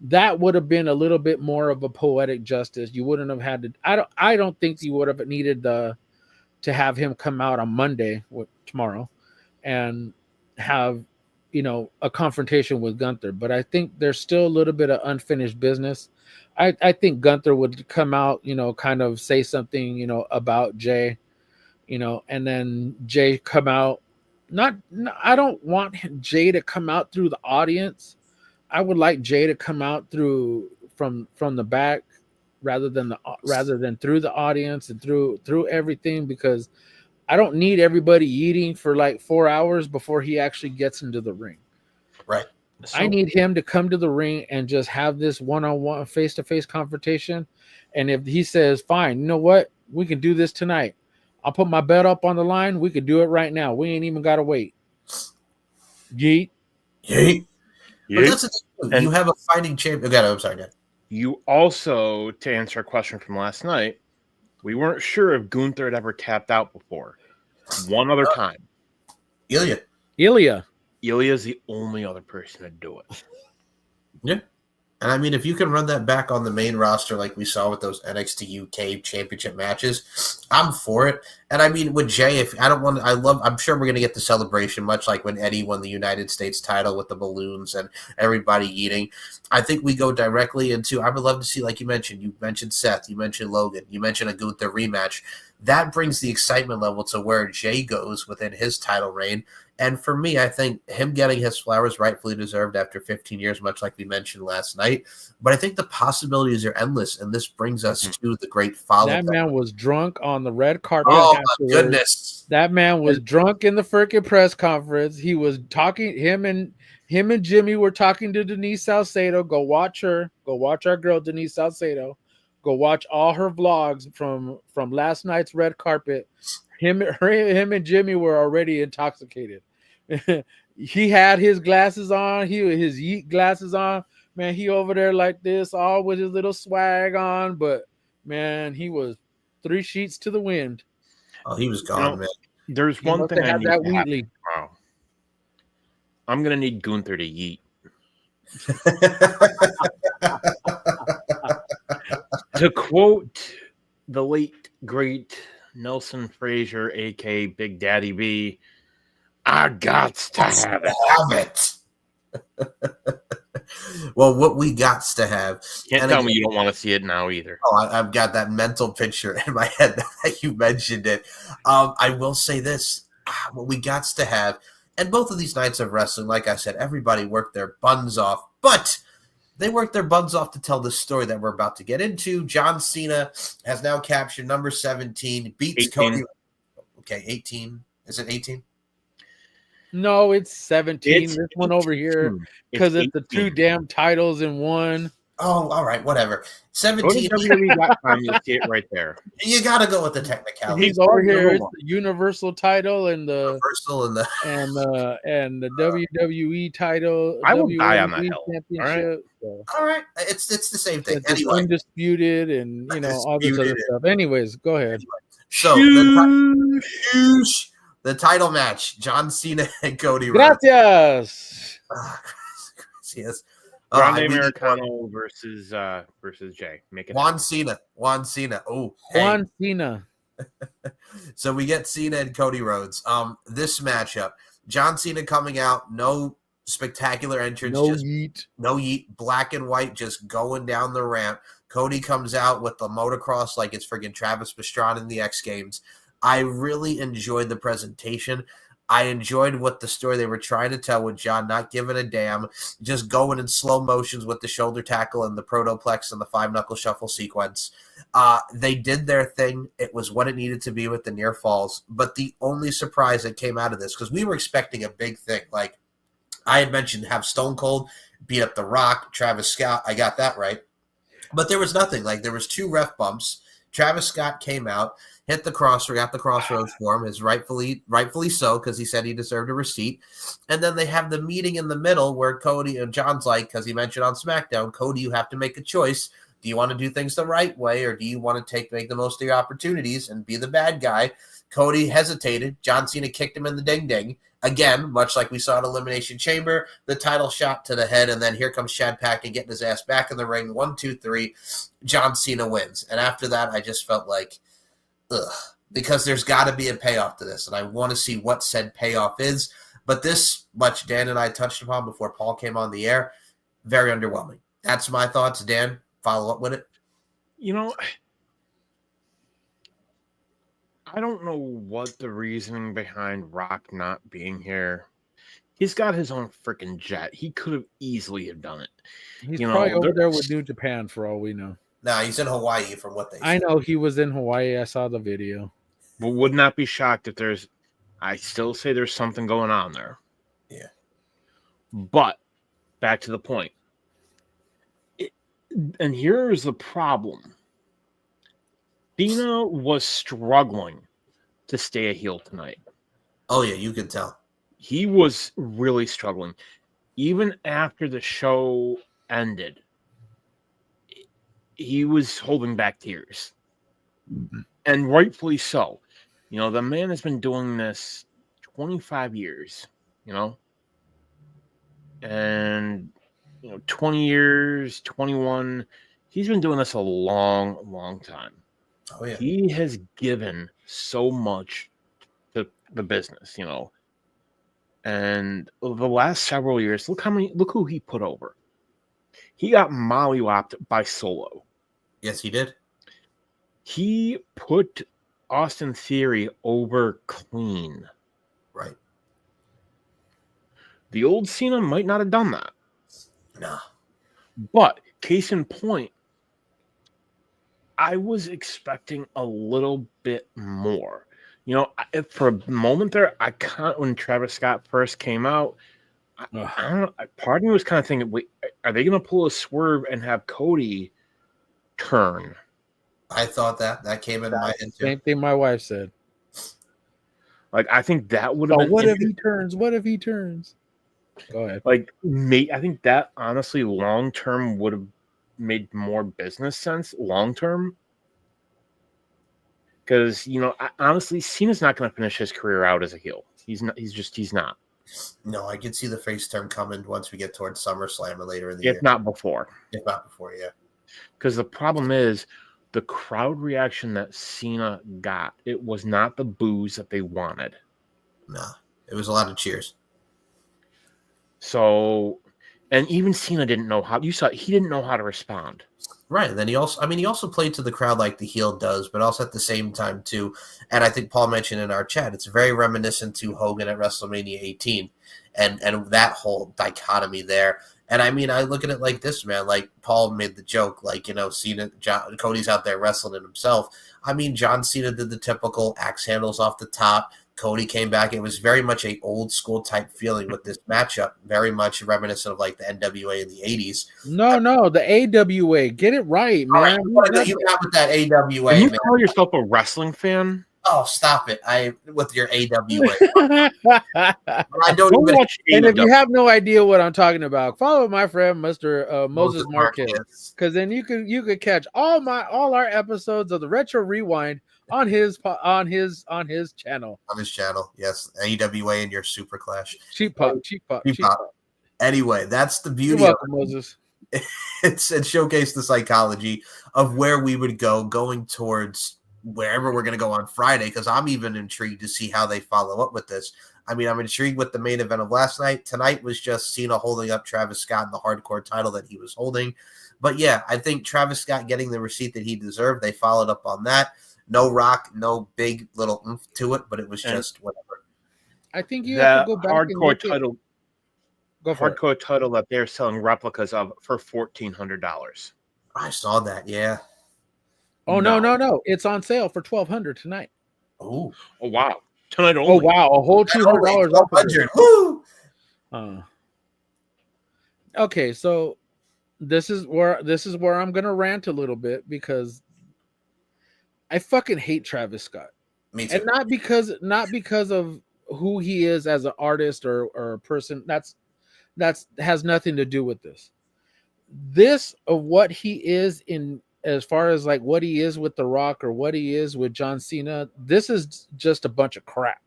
That would have been a little bit more of a poetic justice. You wouldn't have had to. I don't think you would have needed to have him come out on Monday, tomorrow, and have a confrontation with Gunther. But I think there's still a little bit of unfinished business. I think Gunther would come out, kind of say something, about Jay, and then Jay come out. I don't want Jay to come out through the audience. I would like Jay to come out from the back rather than through the audience and through everything, because I don't need everybody eating for like 4 hours before he actually gets into the ring. Right. So, I need him to come to the ring and just have this one-on-one, face-to-face confrontation. And if he says, fine, you know what? We can do this tonight. I'll put my bet up on the line. We could do it right now. We ain't even got to wait. Yeet. Yeet. But that's you have a fighting champion. I'm sorry, Dad. You also, to answer a question from last night, we weren't sure if Gunther had ever tapped out before. One other time. Ilya. Ilya's the only other person to do it. Yeah. And I mean, if you can run that back on the main roster like we saw with those NXT UK championship matches, I'm for it. And I mean, with Jay, I'm sure we're going to get the celebration, much like when Eddie won the United States title with the balloons and everybody eating. I think we go directly into, I would love to see, like you mentioned Seth, you mentioned Logan, you mentioned a Gunther rematch. that brings the excitement level to where Jay goes within his title reign. And for me, I think him getting his flowers rightfully deserved after 15 years, much like we mentioned last night. But I think the possibilities are endless, and this brings us to the great follow-up. That man was drunk on the red carpet. Oh, my afterwards. goodness. That man was drunk in the freaking press conference. He was talking, him and Jimmy were talking to Denise Salcedo. Go watch her. Go watch our girl, Denise Salcedo. Go watch all her vlogs from last night's red carpet. Him and Jimmy were already intoxicated. He had his glasses on. His Yeet glasses on. Man, he over there like this, all with his little swag on. But man, he was 3 sheets to the wind. Oh, he was gone, man. There's one thing I need that to happen Wheatley. tomorrow. I'm gonna need Gunther to yeet. To quote the late great Nelson Frazier, aka Big Daddy B, I gots to have it. Well, what we gots to have. Can't tell me you don't want to see it now either. Oh, I've got that mental picture in my head that you mentioned it. I will say this: what we gots to have, and both of these nights of wrestling, like I said, everybody worked their buns off, but they worked their buns off to tell this story that we're about to get into. John Cena has now captured number 17, beats 18. Cody. Okay, 18. Is it 18? No, it's 17. It's this one over here because it's the 2 damn titles in one. Oh, all right, whatever. Go 17. to WWE.com, you'll see it right there. You got to go with the technicality. He's over here. It's the Universal title and the Universal and the WWE title. I will die on WWE that hill. Championship. All right, it's the same thing. It's Anyway, undisputed and all this other stuff. Anyways, go ahead. So the title match: John Cena and Cody Rhodes. Gracias. Yes. Grande Americano versus Jay. Make it Juan Cena. Oh, Juan Cena. So we get Cena and Cody Rhodes. This matchup: John Cena coming out, no spectacular entrance, No yeet. black and white, just going down the ramp. Cody comes out with the motocross like it's friggin' Travis Pastrana in the X Games. I really enjoyed the presentation. I enjoyed what the story they were trying to tell with John not giving a damn, just going in slow motions with the shoulder tackle and the protoplex and the 5-knuckle shuffle sequence. They did their thing. It was what it needed to be with the near falls. But the only surprise that came out of this, because we were expecting a big thing, like I had mentioned, have Stone Cold beat up The Rock, Travis Scott. I got that right. But there was nothing. Like there was 2 ref bumps. Travis Scott came out, hit the crossroads, got the crossroads for him, is rightfully so, because he said he deserved a receipt. And then they have the meeting in the middle where Cody and John's like, because he mentioned on SmackDown, Cody, you have to make a choice. Do you want to do things the right way, or do you want to make the most of your opportunities and be the bad guy? Cody hesitated. John Cena kicked him in the ding-ding. Again, much like we saw in Elimination Chamber, the title shot to the head, and then here comes Chad Packen getting his ass back in the ring. 1, 2, 3. John Cena wins. And after that, I just felt like, ugh, because there's got to be a payoff to this, and I want to see what said payoff is. But this much Dan and I touched upon before Paul came on the air, very underwhelming. That's my thoughts. Dan, follow up with it. I don't know what the reasoning behind Rock not being here. He's got his own freaking jet. He could have easily have done it. He's probably over there with New Japan for all we know. Nah, he's in Hawaii from what they said. I know he was in Hawaii. I saw the video. But would not be shocked if I still say there's something going on there. Yeah. But back to the point. And here's the problem. Cena was struggling to stay a heel tonight. Oh, yeah, you can tell. He was really struggling. Even after the show ended, he was holding back tears. Mm-hmm. And rightfully so. The man has been doing this 25 years, and 20 years, 21. He's been doing this a long, long time. Oh, yeah. He has given so much to the business, And the last several years, look who he put over. He got mollywopped by Solo. Yes, he did. He put Austin Theory over clean. Right. The old Cena might not have done that. No. But case in point, I was expecting a little bit more. You know, for a moment there, I can't. When Travis Scott first came out, I don't know. Part of me was kind of thinking, wait, are they going to pull a swerve and have Cody turn? I thought that came into my head too. Same thing my wife said. Like, I think that would have been. What if he turns? What if he turns? Go ahead. Like, I think that honestly, long term would have made more business sense. Long term, because honestly, Cena's not going to finish his career out as a heel. He's not. He's not. No, I can see the face turn coming once we get towards SummerSlam or later in the year. If not before. If not before, yeah. Because the problem is the crowd reaction that Cena got. It was not the boos that they wanted. No, it was a lot of cheers. So, and even Cena didn't know how. You saw he didn't know how to respond. Right. And then he also played to the crowd like the heel does, but also at the same time too. And I think Paul mentioned in our chat, it's very reminiscent to Hogan at WrestleMania 18 and that whole dichotomy there. And I mean, I look at it like this, man. Like Paul made the joke, like, Cena, Cody's out there wrestling it himself. I mean, John Cena did the typical axe handles off the top. Cody came back. It was very much a old school type feeling with this matchup, very much reminiscent of like the NWA in the 80s. No, the AWA. Get it right, man. Right, you got with that AWA. Can you man. call yourself a wrestling fan? Oh, stop it! With your AWA. I don't even watch And if AEW. you have no idea what I'm talking about, follow my friend Mr. Moses Marquez, because then you could catch all our episodes of the Retro Rewind on his channel. On his channel, yes, AWA and your Super Clash. Cheap pop. Anyway, that's the beauty You're of welcome, Moses. it showcased the psychology of where we would go going towards wherever we're going to go on Friday, because I'm even intrigued to see how they follow up with this. I mean, I'm intrigued with the main event of last night. Tonight was just Cena holding up Travis Scott in the hardcore title that he was holding. But yeah, I think Travis Scott getting the receipt that he deserved. They followed up on that. No Rock, no big little oomph to it, but it was just whatever. I think you have to go back hardcore title. Go for hardcore title that they're selling replicas of for $1,400. I saw that, yeah. Oh no! It's on sale for $1,200 tonight. Oh wow! Tonight only. Oh wow! A whole $200 off. Woo! Okay, so this is where I'm gonna rant a little bit because I fucking hate Travis Scott. Me too. And not because of who he is as an artist or a person. That's has nothing to do with this. This of what he is in as far as like what he is with The Rock or what he is with John Cena, this is just a bunch of crap.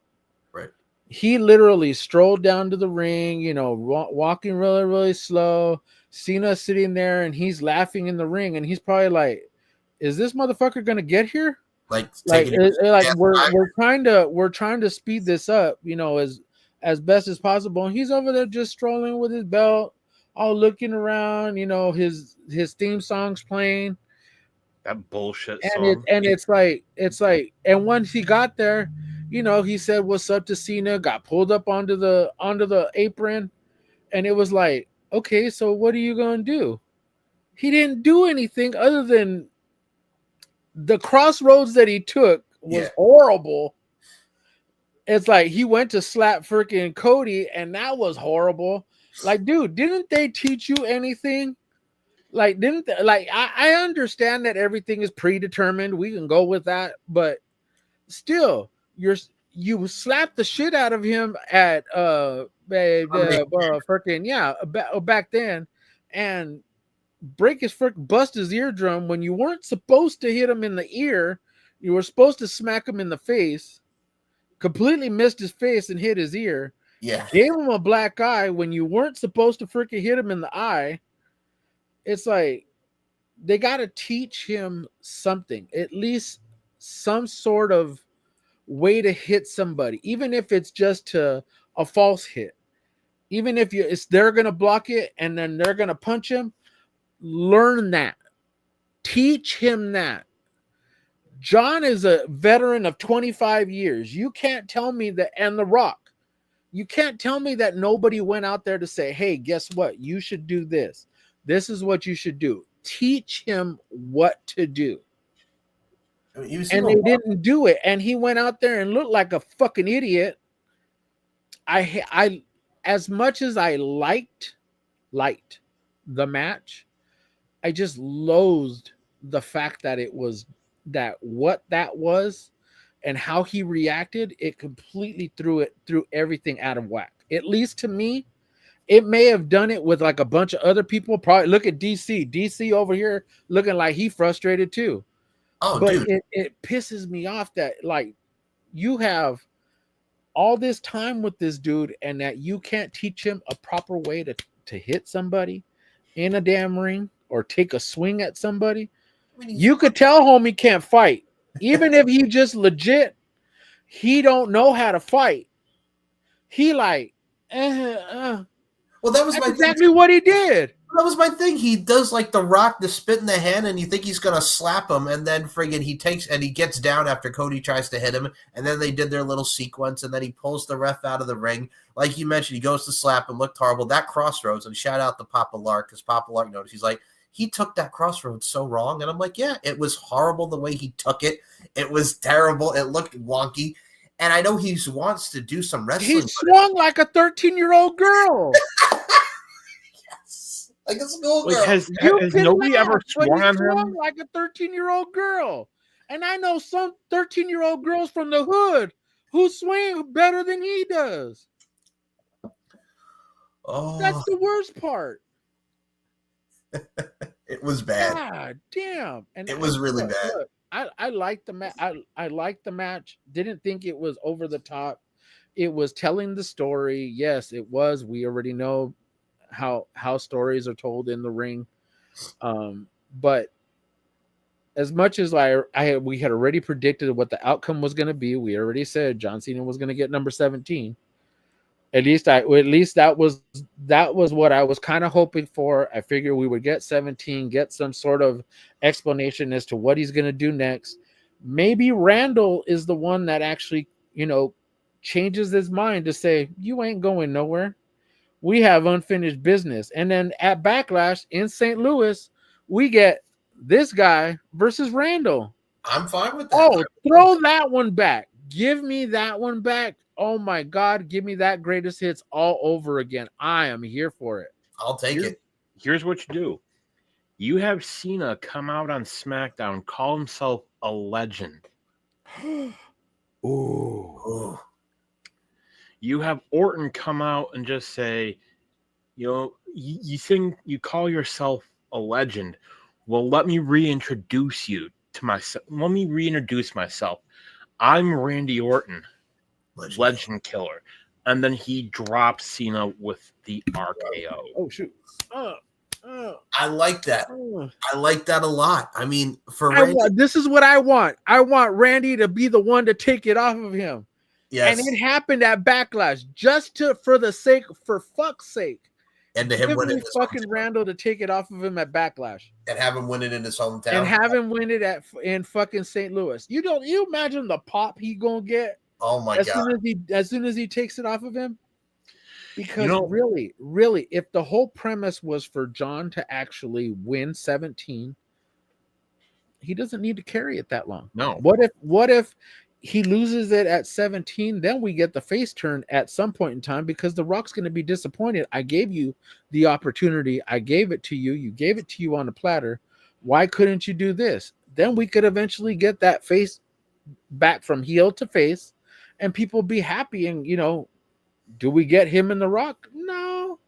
Right. He literally strolled down to the ring, walking really, really slow. Cena sitting there and he's laughing in the ring, and he's probably like, "Is this motherfucker gonna get here?" We're trying to speed this up, as best as possible. And he's over there just strolling with his belt, all looking around. His theme song's playing. That bullshit song. It's like, and once he got there, he said, "What's up" to Cena, got pulled up onto the apron, and it was like, okay, so what are you gonna do? He didn't do anything other than the crossroads that he took was horrible. It's like he went to slap freaking Cody, and that was horrible. Like, dude, didn't they teach you anything? Like, I understand that everything is predetermined. We can go with that, but still, you slapped the shit out of him at back then, and bust his eardrum when you weren't supposed to hit him in the ear. You were supposed to smack him in the face. Completely missed his face and hit his ear. Yeah. Gave him a black eye when you weren't supposed to freaking hit him in the eye. It's like they got to teach him something, at least some sort of way to hit somebody, even if it's just a false hit. Even if they're going to block it and then they're going to punch him, learn that. Teach him that. John is a veteran of 25 years. You can't tell me that, and The Rock, you can't tell me that nobody went out there to say, hey, guess what? You should do this. This is what you should do. Teach him what to do. I mean, he was And they didn't do it. And he went out there and looked like a fucking idiot. I as much as I liked the match, I just loathed the fact that it was what that was and how he reacted. It completely threw everything out of whack. At least to me, it may have done it with like a bunch of other people. Probably look at DC over here looking like he frustrated too. Oh, but dude. it pisses me off that like you have all this time with this dude and that you can't teach him a proper way to hit somebody in a damn ring or take a swing at somebody. I mean, You could tell homie can't fight. Even if he just legit, he don't know how to fight. He like, well, that was that's my exactly what he did. That was my thing. He does like the Rock, the spit in the hand, and you think he's gonna slap him, and then friggin' he takes and he gets down after Cody tries to hit him, and then they did their little sequence, and then he pulls the ref out of the ring. Like you mentioned, he goes to slap him, looked horrible. That Crossroads, and shout out to Papa Lark, because Papa Lark noticed. He's like, he took that Crossroads so wrong, and I'm like, yeah, it was horrible the way he took it. It was terrible. It looked wonky. And I know he wants to do some wrestling. He swung like a 13-year-old girl. Like a schoolgirl. Like, has nobody ever swung on him? Like a 13-year-old girl. And I know some 13-year-old girls from the hood who swing better than he does. Oh, that's the worst part. It was bad. God damn. And it was really bad. Look, I liked the match. I liked the match. Didn't think it was over the top. It was telling the story. Yes, it was. We already know how stories are told in the ring. But as much as we had already predicted what the outcome was going to be, we already said John Cena was going to get number 17. At least that was what I was kind of hoping for. I figured we would get 17, get some sort of explanation as to what he's going to do next. Maybe Randall is the one that actually, changes his mind to say, you ain't going nowhere. We have unfinished business. And then at Backlash in St. Louis, we get this guy versus Randall. I'm fine with that. Oh, throw that one back. Give me that one back. Oh my God, give me that greatest hits all over again. I am here for it. I'll take it. Here's what you do. You have Cena come out on SmackDown, call himself a legend. Ooh. You have Orton come out and just say, you think you call yourself a legend. Well, let me reintroduce you to myself. Let me reintroduce myself. I'm Randy Orton, Legend Killer. And then he drops Cena with the RKO. Oh, shoot. I like that. I like that a lot. I mean, this is what I want. I want Randy to be the one to take it off of him. Yes. And it happened at Backlash for fuck's sake. And to him win it, fucking Randall to take it off of him at Backlash, and have him win it in his hometown, and have him win it in fucking St. Louis. You imagine the pop he gonna get? Oh my God! As soon as he takes it off of him, because really, if the whole premise was for John to actually win 17, he doesn't need to carry it that long. No. What if he loses it at 17, then we get the face turn at some point in time because The Rock's going to be disappointed. I gave you the opportunity. I gave it to you. You gave it to you on a platter. Why couldn't you do this? Then we could eventually get that face back from heel to face and people be happy. And, do we get him and The Rock? No,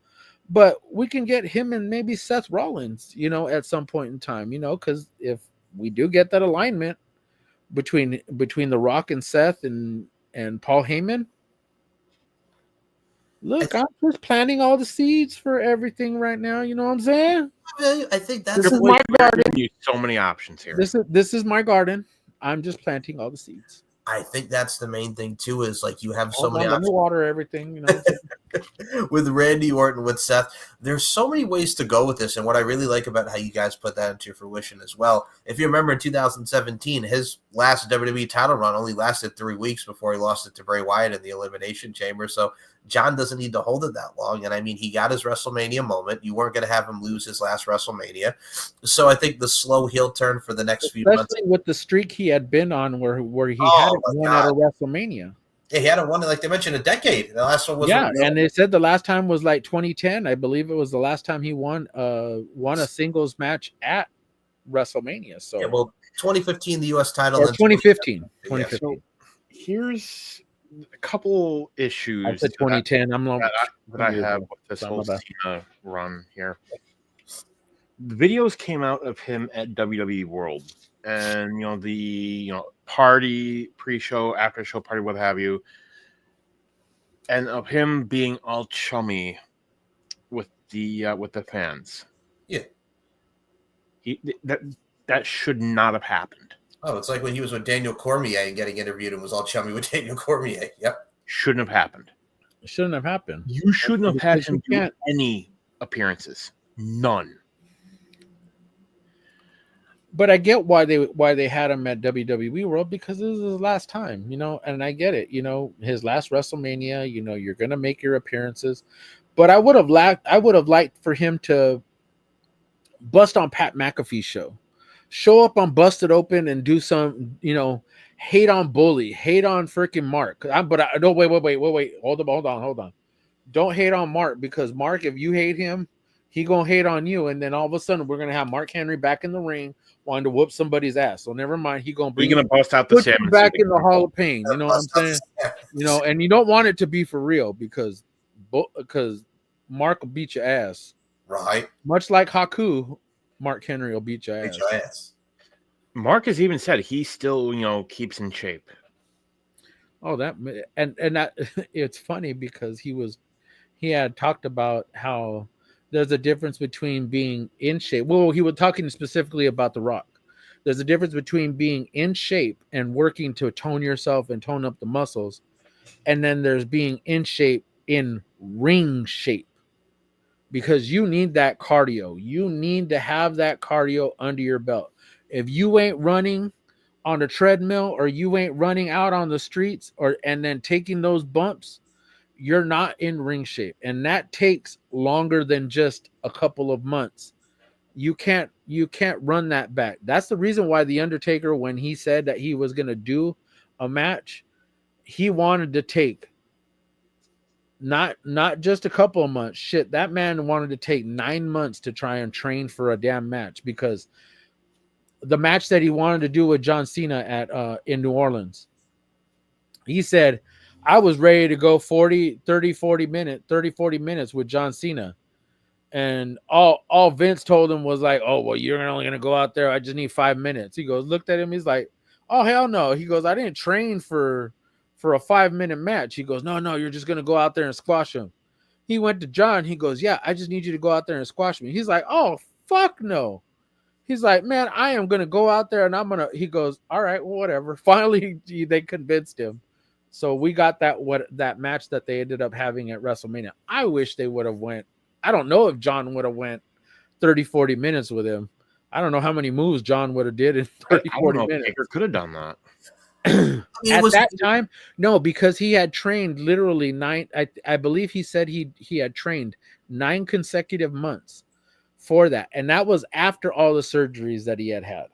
but we can get him and maybe Seth Rollins, at some point in time, because if we do get that alignment between The Rock and Seth and Paul Heyman. Look, I'm just planting all the seeds for everything right now. You know what I'm saying? I think this is my garden. So many options here. This is my garden. I'm just planting all the seeds. I think that's the main thing too. Is like you have so Hold many on, let me options water everything. You know, with Randy Orton, with Seth. There's so many ways to go with this, and what I really like about how you guys put that into fruition as well. If you remember in 2017, his last WWE title run only lasted 3 weeks before he lost it to Bray Wyatt in the Elimination Chamber. So John doesn't need to hold it that long. And I mean, he got his WrestleMania moment. You weren't going to have him lose his last WrestleMania. So I think the slow heel turn for the next few months. especially with the streak he had been on, where he Oh, hadn't my won God. at a WrestleMania. Yeah, he hadn't won, like they mentioned, a decade. The last one was And they said the last time was like 2010. I believe it was the last time he won a singles match at WrestleMania. So yeah, well, 2015, the U.S. title. or Then 2015. Yeah, 2015. So here's a couple issues I said 2010. I'm long. that I have with this whole Cena run here. The videos came out of him at WWE World, and the party, pre-show, after-show party, what have you, and of him being all chummy with the fans. Yeah, that should not have happened. Oh, it's like when he was with Daniel Cormier and getting interviewed and was all chummy with Daniel Cormier. Yep. Shouldn't have happened. It shouldn't have happened. You shouldn't have had Because him do any appearances. None. But I get why they had him at WWE World, because this is his last time, and I get it, his last WrestleMania, you're gonna make your appearances. But I would have liked for him to bust on Pat McAfee's show up on Busted Open and do some, hate on Bully, hate on freaking Mark. No, wait, hold on. Don't hate on Mark, because Mark, if you hate him, he gonna hate on you, and then all of a sudden we're gonna have Mark Henry back in the ring wanting to whoop somebody's ass. So never mind, he gonna bust out the salmon back in the Hall of Pain. You know what I'm saying? And you don't want it to be for real, because Mark will beat your ass. Right. Much like Haku, Mark Henry will beat your ass. Mark has even said he still, keeps in shape. Oh, that it's funny because he had talked about how there's a difference between being in shape. Well, he was talking specifically about The Rock. There's a difference between being in shape and working to tone yourself and tone up the muscles, and then there's being in shape in ring shape, because you need that cardio. You need to have that cardio under your belt. If you ain't running on the treadmill, or you ain't running out on the streets, and then taking those bumps, you're not in ring shape, and that takes longer than just a couple of months. You can't run that back. That's the reason why the Undertaker, when he said that he was going to do a match, he wanted to take not just a couple of months. Shit, that man wanted to take 9 months to try and train for a damn match, because the match that he wanted to do with John Cena at in New Orleans, he said, I was ready to go 40 minutes with John Cena. And all Vince told him was like, oh, well, you're only going to go out there. I just need 5 minutes. He goes, looked at him. He's like, oh, hell no. He goes, I didn't train for a 5-minute match. He goes, no, you're just going to go out there and squash him. He went to John. He goes, yeah, I just need you to go out there and squash me. He's like, oh, fuck no. He's like, man, I am going to go out there and he goes, all right, well, whatever. Finally, they convinced him. So we got that match that they ended up having at WrestleMania. I wish they would have went. I don't know if John would have went 30-40 minutes with him. I don't know how many moves John would have did in 30-40 minutes. Taker could have done that. At that time, no, because he had trained literally 9. I believe he said he had trained 9 consecutive months for that, and that was after all the surgeries that he had had.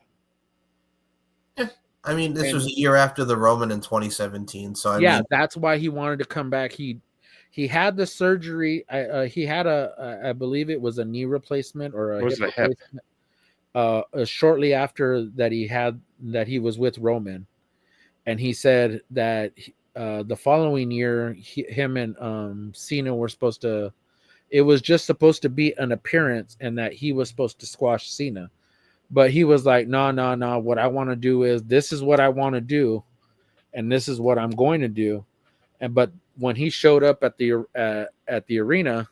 I mean, this was a year after the Roman in 2017. So I mean, that's why he wanted to come back. He had the surgery. He had I believe it was a knee replacement or a hip replacement. Shortly after that, he was with Roman, and he said that the following year, him and Cena were supposed to. It was just supposed to be an appearance, and that he was supposed to squash Cena. But he was like, no. What I want to do is, this is what I want to do, and this is what I'm going to do. But when he showed up at the arena,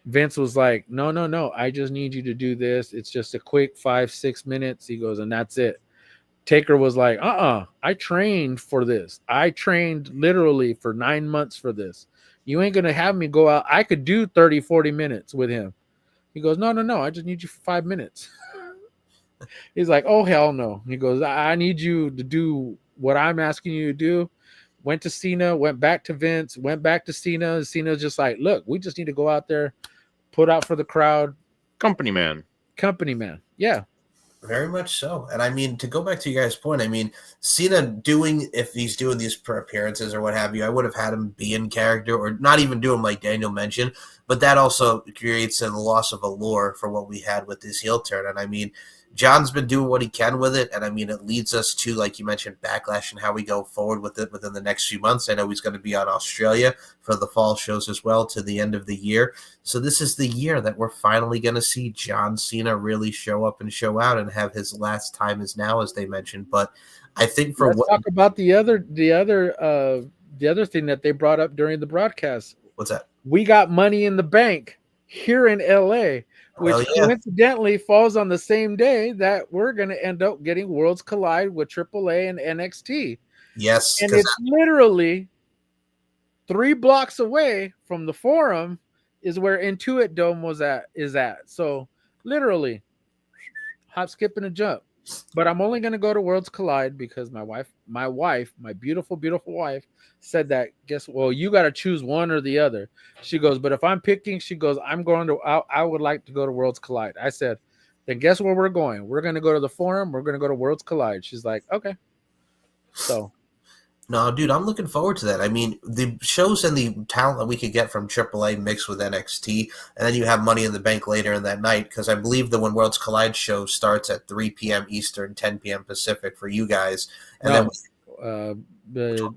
Vince was like, no. I just need you to do this. It's just a quick 5-6 minutes. He goes, and that's it. Taker was like, I trained for this. I trained literally for 9 months for this. You ain't going to have me go out. I could do 30, 40 minutes with him. He goes, no. I just need you for 5 minutes. He's like, oh, hell no. He goes, I need you to do what I'm asking you to do. Went to Cena, went back to Vince, went back to Cena. Cena's just like, look, we just need to go out there, put out for the crowd. Company man. Yeah. Very much so. And I mean, to go back to you guys' point, I mean, Cena if he's doing these appearances or what have you, I would have had him be in character or not even do him like Daniel mentioned, but that also creates a loss of allure for what we had with this heel turn. And I mean, John's been doing what he can with it. And I mean, it leads us to, like you mentioned, Backlash and how we go forward with it within the next few months. I know he's going to be on Australia for the fall shows as well to the end of the year. So this is the year that we're finally going to see John Cena really show up and show out and have his last time is now, as they mentioned. But I think Let's talk about the other thing that they brought up during the broadcast. What's that? We got Money in the Bank here in LA, which coincidentally falls on the same day that we're going to end up getting Worlds Collide with AAA and NXT. Yes. And it's literally 3 blocks away from the Forum is where Intuit Dome is at. So literally hop, skip, and a jump. But I'm only going to go to Worlds Collide because my wife, my beautiful, beautiful wife said that, you got to choose one or the other. She goes, but if I'm picking, she goes, I would like to go to Worlds Collide. I said, then guess where we're going? We're going to go to the Forum. We're going to go to Worlds Collide. She's like, okay. So. No, dude, I'm looking forward to that. I mean, the shows and the talent that we could get from AAA mixed with NXT, and then you have Money in the Bank later in that night, because I believe the When Worlds Collide show starts at 3 p.m. Eastern, 10 p.m. Pacific for you guys. And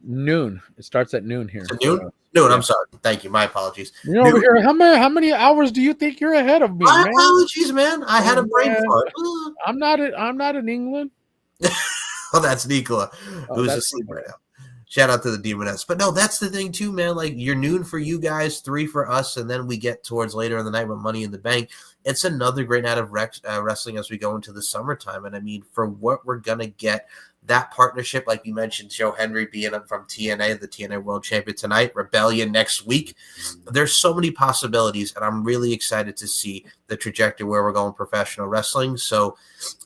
noon. It starts at noon here. Noon? Noon, yeah. I'm sorry. Thank you. My apologies. You're over here. How many hours do you think you're ahead of me, My apologies, man. I had a brain fart. I'm not in England. Oh, that's Nicola, who's asleep right now. Shout out to the Demoness. But no, that's the thing too, man. Like, you're noon for you guys, 3 for us, and then we get towards later in the night with Money in the Bank. It's another great night of wrestling as we go into the summertime. And I mean, for what we're going to get, that partnership, like you mentioned, Joe Henry being up from TNA, the TNA World Champion tonight, Rebellion next week. There's so many possibilities, and I'm really excited to see the trajectory where we're going professional wrestling. So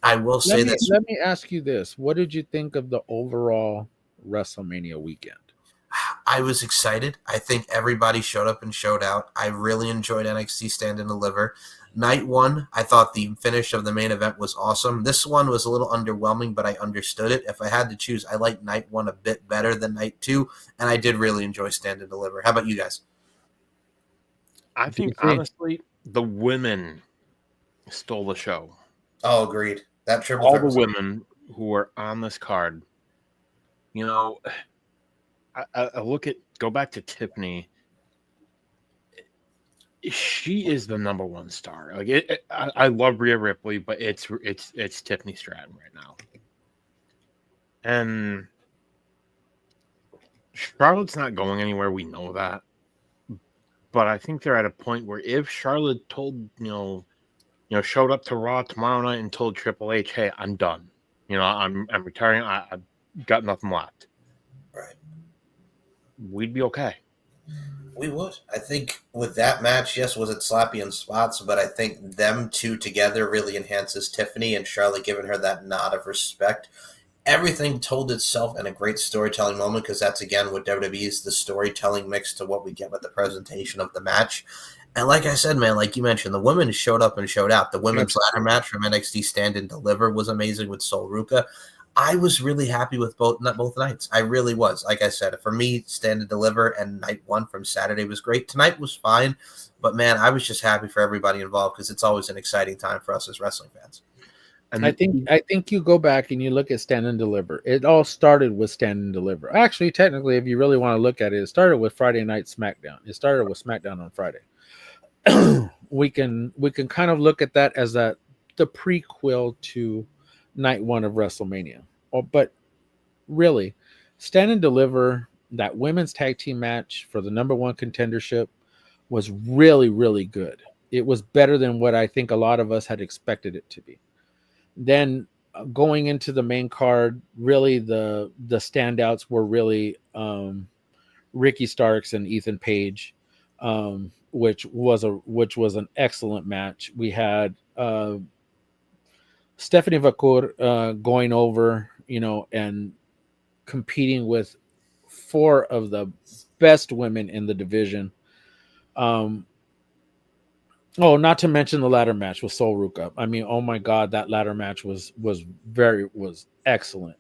I will say this. Let me ask you this. What did you think of the overall WrestleMania weekend? I was excited. I think everybody showed up and showed out. I really enjoyed NXT Stand and Deliver. Night 1, I thought the finish of the main event was awesome. This one was a little underwhelming, but I understood it. If I had to choose, I liked Night 1 a bit better than Night 2, and I did really enjoy Stand and Deliver. How about you guys? I think, honestly, the women stole the show. Oh, agreed. That triple all the women who were on this card. You know, I go back to Tiffany. She is the number one star. Like I love Rhea Ripley, but it's Tiffany Stratton right now. And Charlotte's not going anywhere. We know that. But I think they're at a point where if Charlotte showed up to Raw tomorrow night and told Triple H, "Hey, I'm done. I'm retiring. I've got nothing left." Right. We'd be okay. We would. I think with that match, yes, was it sloppy in spots, but I think them two together really enhances Tiffany and Charlotte, giving her that nod of respect. Everything told itself in a great storytelling moment, because that's, again, what WWE is, the storytelling mix to what we get with the presentation of the match. And like I said, man, like you mentioned, the women showed up and showed out. The women's ladder match from NXT Stand and Deliver was amazing with Sol Ruca. I was really happy with both nights. I really was. Like I said, for me, Stand and Deliver and Night 1 from Saturday was great. Tonight was fine. But, man, I was just happy for everybody involved, because it's always an exciting time for us as wrestling fans. And I think you go back and you look at Stand and Deliver. It all started with Stand and Deliver. Actually, technically, if you really want to look at it, it started with Friday Night SmackDown. It started with SmackDown on Friday. we can kind of look at that as the prequel to Night 1 of WrestleMania. But really, Stand and Deliver, that women's tag team match for the number 1 contendership, was really, really good. It was better than what I think a lot of us had expected it to be. Then going into the main card, really the standouts were really Ricky Starks and Ethan Page, which was an excellent match. We had Stephanie Vacour going over, and competing with four of the best women in the division. Oh, not to mention the ladder match with Sol Ruka. I mean, oh my God, that ladder match was excellent.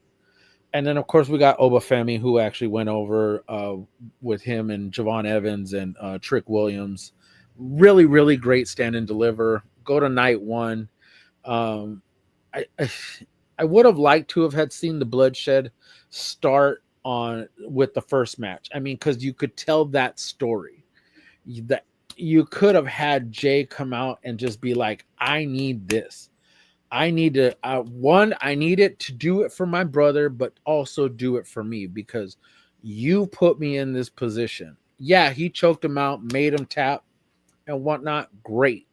And then of course we got Obafemi, who actually went over with him and Javon Evans and Trick Williams. Really, really great stand and deliver. Go to night one. I I would have liked to have had seen the bloodshed start on with the first match. I mean, because you could tell that story. That you could have had Jay come out and just be like, I need this. I need to I need it to do it for my brother, but also do it for me because you put me in this position. Yeah, he choked him out, made him tap and whatnot. Great.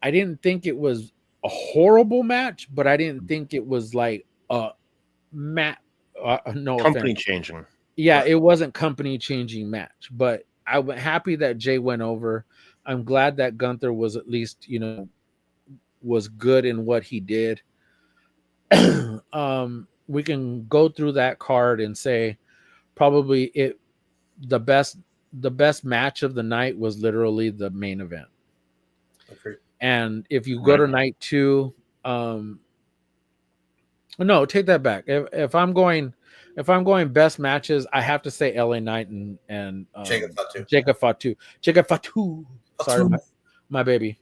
I didn't think it was a horrible match, but I didn't think it was like a no Company offense. changing. Yeah, it wasn't company changing match, but I'm happy that Jay went over. I'm glad that Gunther was at least, was good in what he did. We can go through that card and say probably the best match of the night was literally the main event. Okay. And if you go to night two, no, take that back. If I'm going best matches, I have to say LA Knight and Jacob Fatu. Sorry, my baby.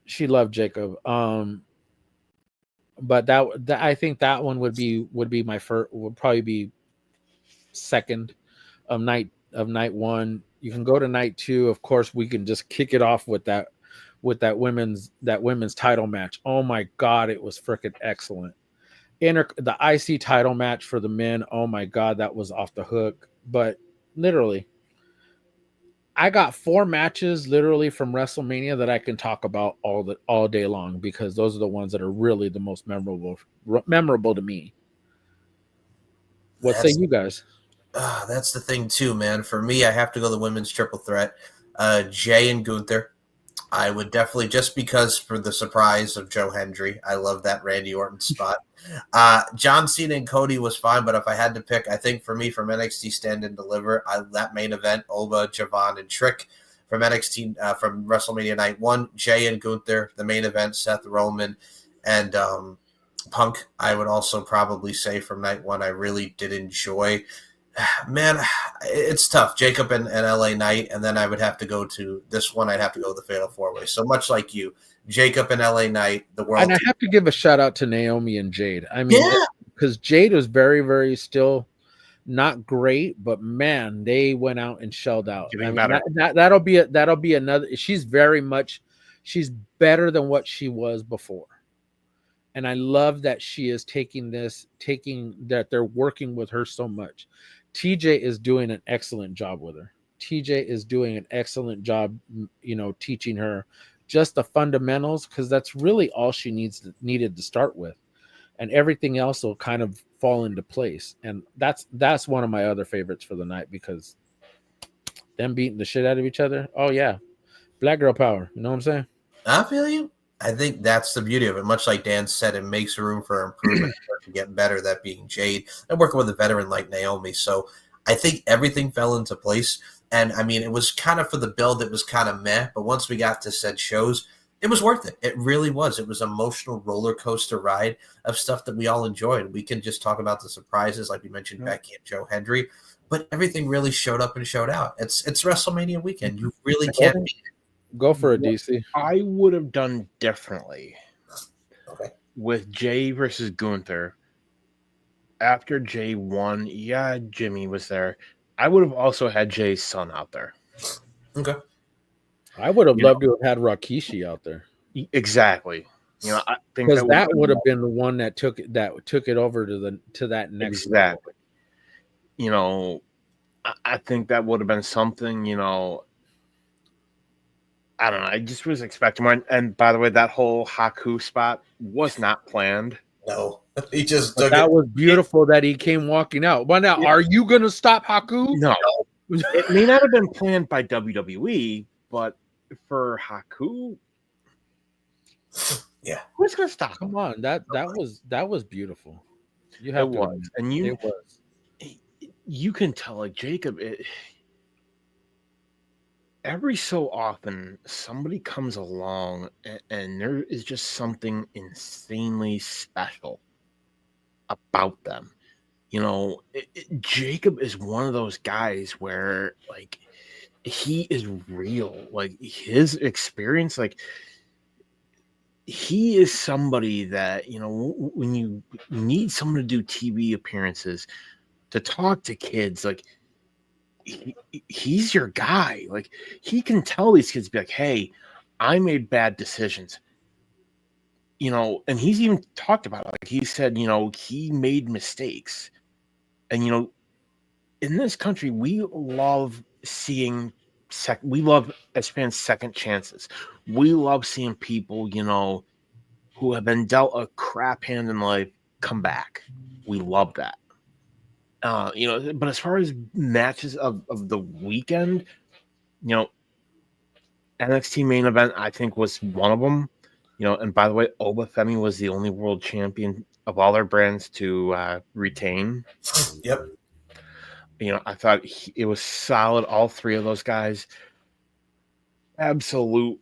She loved Jacob. But that I think that one would be my first, would probably be second of night one. You can go to night two. Of course, we can just kick it off with that women's title match. Oh my God, it was freaking excellent. The IC title match for the men. Oh my God, that was off the hook. But literally, I got 4 matches literally from WrestleMania that I can talk about all day long because those are the ones that are really the most memorable to me. What say you guys? That's the thing too, man. For me, I have to go the women's triple threat. Jay and Gunther. I would definitely, just because for the surprise of Joe Hendry. I love that Randy Orton spot. John Cena and Cody was fine, but if I had to pick, I think for me from NXT Stand and Deliver, that main event, Oba, Javon, and Trick. From NXT, from WrestleMania Night 1, Jay and Gunther. The main event, Seth Roman and Punk. I would also probably say from Night 1, I really did enjoy. Man, it's tough. Jacob and LA Knight, and then I would have to go to this one. I'd have to go the Fatal 4-Way. So much like you, Jacob and LA Knight, the world. And I have to give a shout out to Naomi and Jade. I mean, because Jade was very, very still not great, but man, they went out and shelled out. I mean, that'll be another. She's better than what she was before. And I love that she is taking that they're working with her so much. TJ is doing an excellent job with her. TJ is doing an excellent job, teaching her just the fundamentals, because that's really all she needed to start with. And everything else will kind of fall into place. And that's one of my other favorites for the night, because them beating the shit out of each other. Oh yeah. Black girl power. You know what I'm saying? I feel you. I think that's the beauty of it. Much like Dan said, it makes room for improvement to get better, that being Jade, and working with a veteran like Naomi. So I think everything fell into place. And I mean, it was kind of, for the build, it was kind of meh. But once we got to said shows, it was worth it. It really was. It was an emotional roller coaster ride of stuff that we all enjoyed. We can just talk about the surprises, like we mentioned, Becky and Joe Hendry. But everything really showed up and showed out. It's WrestleMania weekend. You really can't beat it. Go for it, DC. I would have done differently. Okay. With Jay versus Gunther. After Jay won, yeah, Jimmy was there. I would have also had Jay's son out there. Okay. I would have loved to have had Rikishi out there. Exactly. I think that would have been the one that took it over to that next exactly. Level. I think that would have been something. I don't know. I just was expecting one. And by the way, that whole Haku spot was not planned. No, he just But took that it. was beautiful that he came walking out. Well, now, Yeah. are you going to stop Haku? No, it may not have been planned by WWE, but for Haku, Yeah. who's going to stop him? Come on, that was beautiful. You It have to was, admit, and it was. you can tell like Jacob. Every so often, somebody comes along, and there is just something insanely special about them. You know, Jacob is one of those guys where like he is real. Like his experience, like he is somebody that, you know, when you need someone to do TV appearances, to talk to kids, like he's your guy. Like he can tell these kids, be like, hey, I made bad decisions. You know, and he's even talked about it. Like he said, you know, he made mistakes. And you know, in this country, we love seeing we love as fans second chances. We love seeing people, you know, who have been dealt a crap hand in life come back. We love that. You know, but as far as matches of the weekend, you know, NXT main event I think was one of them. You know, and by the way, Obafemi was the only world champion of all their brands to retain. Yep. You know, I thought it was solid. All three of those guys, absolute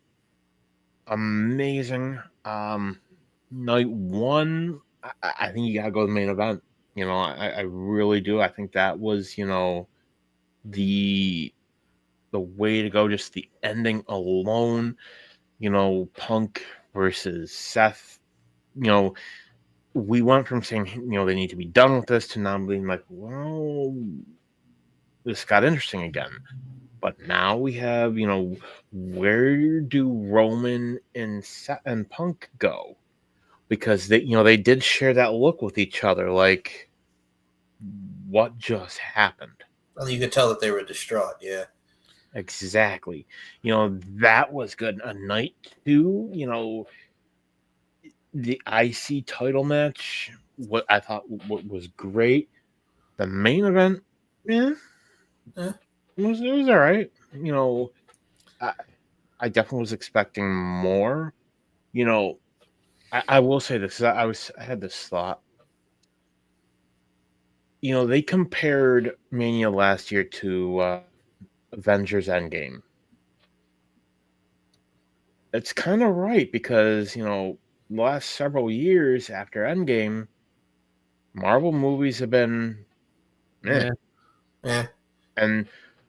amazing. Night one, I think you gotta go to the main event. You know, I really do. I think that was, you know, the way to go. Just the ending alone. You know, Punk versus Seth. You know, we went from saying, you know, they need to be done with this to now being like, well, this got interesting again. But now we have, you know, where do Roman and Punk go? Because they, you know, they did share that look with each other, like, what just happened? Well, you could tell that they were distraught. Yeah. Exactly. You know, that was good. A night two, you know, the IC title match, what I thought what was great. The main event, yeah, it was all right. You know, I definitely was expecting more. You know, I will say this. I had this thought. You know, they compared Mania last year to Avengers Endgame. It's kind of right because, you know, the last several years after Endgame, Marvel movies have been meh. Yeah. And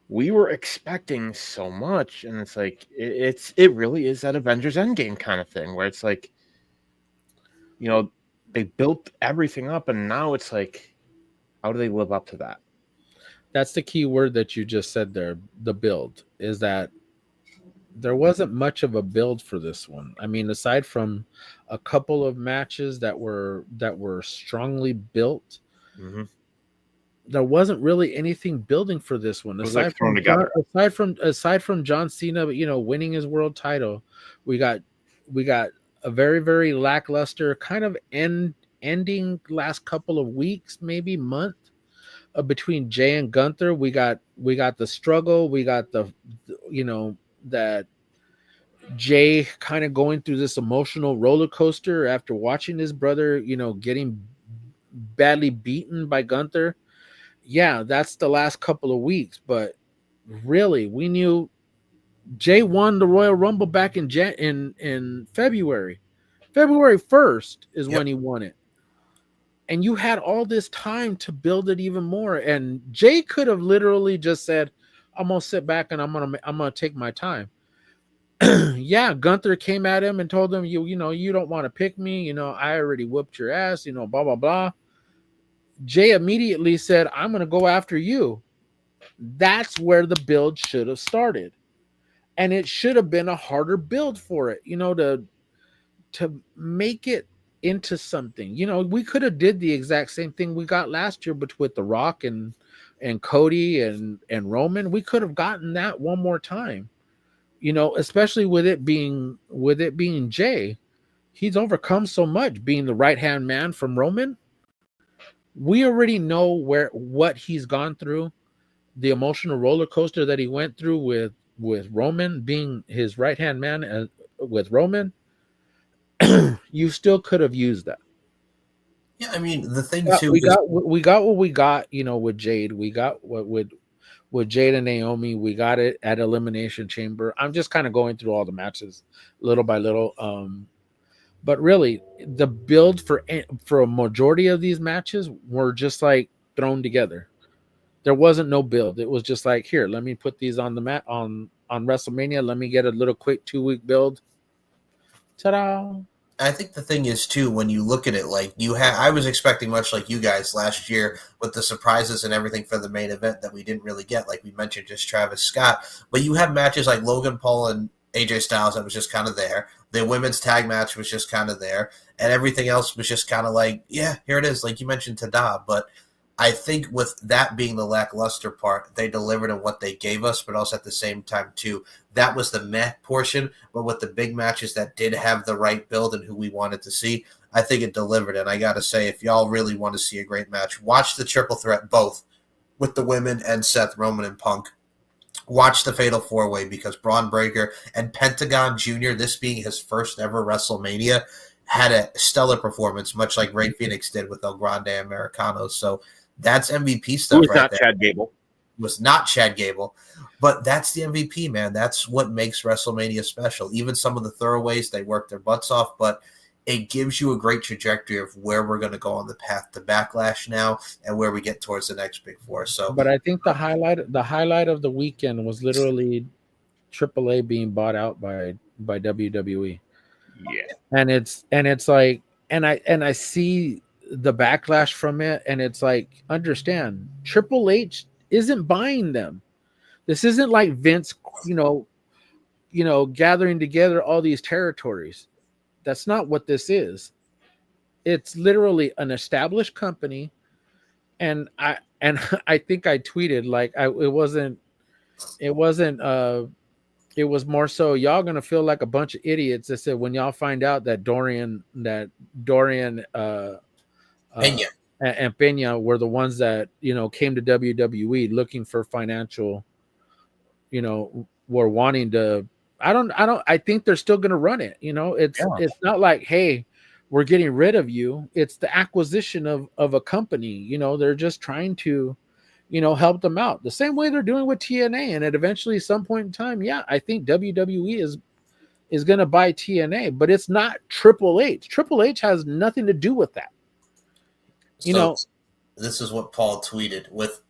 we were expecting so much, and it's like it really is that Avengers Endgame kind of thing where it's like, you know, they built everything up, and now it's like, how do they live up to that? That's the key word that you just said there. The build is that there wasn't much of a build for this one. I mean, aside from a couple of matches that were strongly built, Mm-hmm. there wasn't really anything building for this one. It was like thrown together. Aside from John Cena, you know, winning his world title, we got a very very lackluster kind of ending last couple of weeks, maybe month, between Jay and Gunther. We got the struggle. We got the you know, that Jay kind of going through this emotional roller coaster after watching his brother, you know, getting badly beaten by Gunther. Yeah, that's the last couple of weeks, but really, we knew Jay won the Royal Rumble back in February. February 1st is when he won it. And you had all this time to build it even more. And Jay could have literally just said, I'm gonna sit back and I'm gonna take my time. Yeah, Gunther came at him and told him, you know, you don't want to pick me, you know, I already whooped your ass, you know, blah blah blah. Jay immediately said, I'm gonna go after you. That's where the build should have started. And it should have been a harder build for it, you know, to make it into something. You know, we could have did the exact same thing we got last year, but with The Rock and Cody and Roman. We could have gotten that one more time. especially with it being Jay, he's overcome so much being the right hand man from Roman. We already know what he's gone through, the emotional roller coaster that he went through with Roman being his right hand man with Roman. You still could have used that. Yeah, I mean the thing Yeah, too we is got what we got, with Jade. We got what with Jade and Naomi. We got it at Elimination Chamber. I'm just kind of going through all the matches little by little. But really, the build for a majority of these matches were just like thrown together. There wasn't no build. It was just like, here, let me put these on the mat on WrestleMania. Let me get a little quick 2-week build. Ta-da! I think the thing is too, when you look at it, like I was expecting much like you guys last year with the surprises and everything for the main event that we didn't really get. Like we mentioned, just Travis Scott, but you have matches like Logan Paul and AJ Styles that was just kind of there. The women's tag match was just kind of there, and everything else was just kind of like, yeah, here it is. Like you mentioned, Tada, but I think with that being the lackluster part, they delivered on what they gave us, but also at the same time, too, that was the meh portion. But with the big matches that did have the right build and who we wanted to see, I think it delivered. And I got to say, if y'all really want to see a great match, watch the triple threat both with the women and Seth, Roman, and Punk. Watch the Fatal 4-Way because Braun Breaker and Pentagon Jr., this being his first ever WrestleMania, had a stellar performance, much like Rey Fenix did with El Grande Americano. So that's MVP stuff. Who's right not there. Chad Gable? Was not Chad Gable, but that's the MVP, man. That's what makes WrestleMania special. Even some of the throwaways, they work their butts off, but it gives you a great trajectory of where we're going to go on the path to Backlash now and where we get towards the next Big Four. So, but I think the highlight of the weekend was literally AAA being bought out by WWE. Yeah, and it's like, and I see the backlash from it, and it's like, understand, Triple H isn't buying them. This isn't like Vince, gathering together all these territories. That's not what this is. It's literally an established company, and I think I tweeted like it was more so y'all gonna feel like a bunch of idiots. I said when y'all find out that Dorian Pena. And Pena were the ones that came to WWE looking for financial, were wanting to. I think they're still gonna run it. It's not like, hey, we're getting rid of you. It's the acquisition of a company. They're just trying to help them out the same way they're doing with TNA. And at eventually some point in time, yeah, I think WWE is going to buy TNA, but it's not Triple H. Triple H has nothing to do with that. This is what Paul tweeted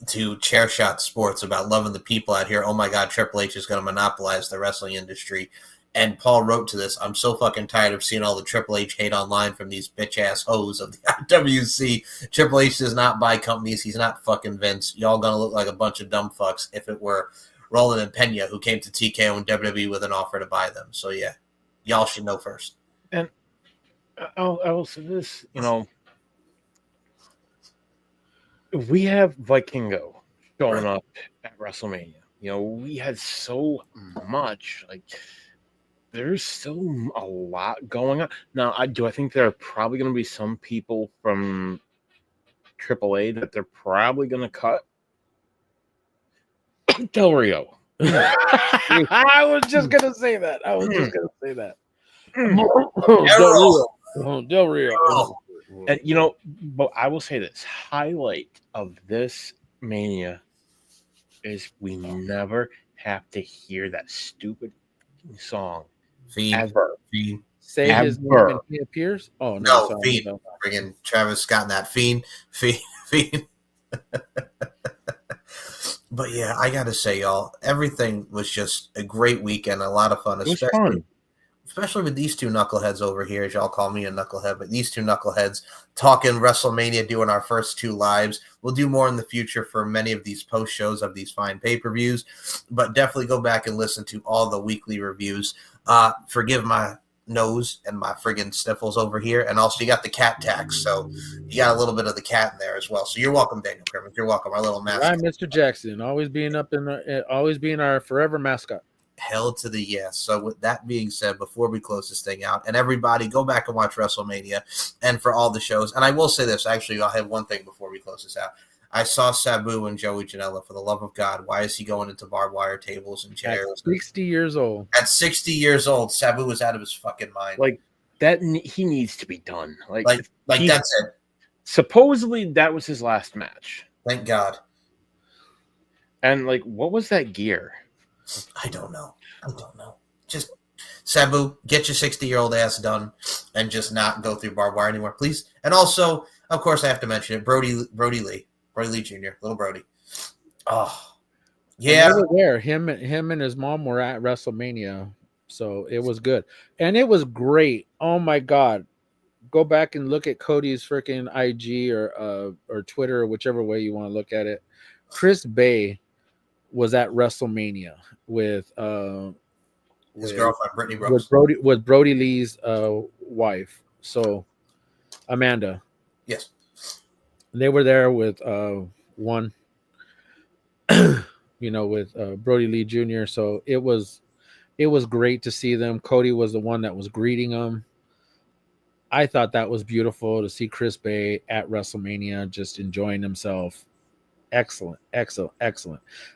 to Chairshot Sports about loving the people out here. Oh my God, Triple H is going to monopolize the wrestling industry. And Paul wrote to this, I'm so fucking tired of seeing all the Triple H hate online from these bitch-ass hoes of the IWC. Triple H does not buy companies. He's not fucking Vince. Y'all gonna look like a bunch of dumb fucks if it were Roland and Pena who came to TKO and WWE with an offer to buy them. So, yeah, y'all should know first. And I will say this, if we have Vikingo showing up at WrestleMania, we had so much, like, there's still a lot going on. Now, I think there are probably going to be some people from AAA that they're probably going to cut. Del Rio. I was just going to say that. Del Rio. And, but I will say this. Highlight of this Mania is we never have to hear that stupid song. Fiend. Ever. Fiend. Say Ever. his name and he appears? Oh, No, sorry, Fiend. no. Friggin' Travis Scott and that Fiend. But yeah, I gotta say, y'all, everything was just a great weekend, a lot of fun, It was fun. especially with these two knuckleheads over here, as y'all call me a knucklehead, but these two knuckleheads talking WrestleMania, doing our first two lives. We'll do more in the future for many of these post shows of these fine pay-per-views, but definitely go back and listen to all the weekly reviews. Forgive my nose and my friggin' sniffles over here, and also you got the cat tax, so you got a little bit of the cat in there as well. So you're welcome, Daniel Crimmins. You're welcome, our little mascot. Right, Mr. Jackson, always being our forever mascot. hell to the yes. So with that being said, before we close this thing out, and everybody go back and watch WrestleMania and for all the shows. And I will say this, actually, I'll have one thing before we close this out. I saw Sabu and Joey Janela. For the love of God, why is he going into barbed wire tables and chairs? At 60 years old. At 60 years old, Sabu was out of his fucking mind. Like that, he needs to be done. Like that's it. Supposedly that was his last match. Thank God. And like, what was that gear? I don't know. Just Sabu, get your 60-year-old ass done and just not go through barbed wire anymore, please. And also, of course, I have to mention it. Brody Lee Jr., little Brody. Oh, yeah. And they were there. Him and his mom were at WrestleMania, so it was good, and it was great. Oh my God, go back and look at Cody's freaking IG or Twitter or whichever way you want to look at it. Chris Bay was at WrestleMania with his girlfriend Brittany Brooks, with Brody Lee's wife, so Amanda. Yes. They were there with with Brody Lee Jr. So it was great to see them. Cody was the one that was greeting them. I thought that was beautiful to see Chris Bay at WrestleMania just enjoying himself. Excellent.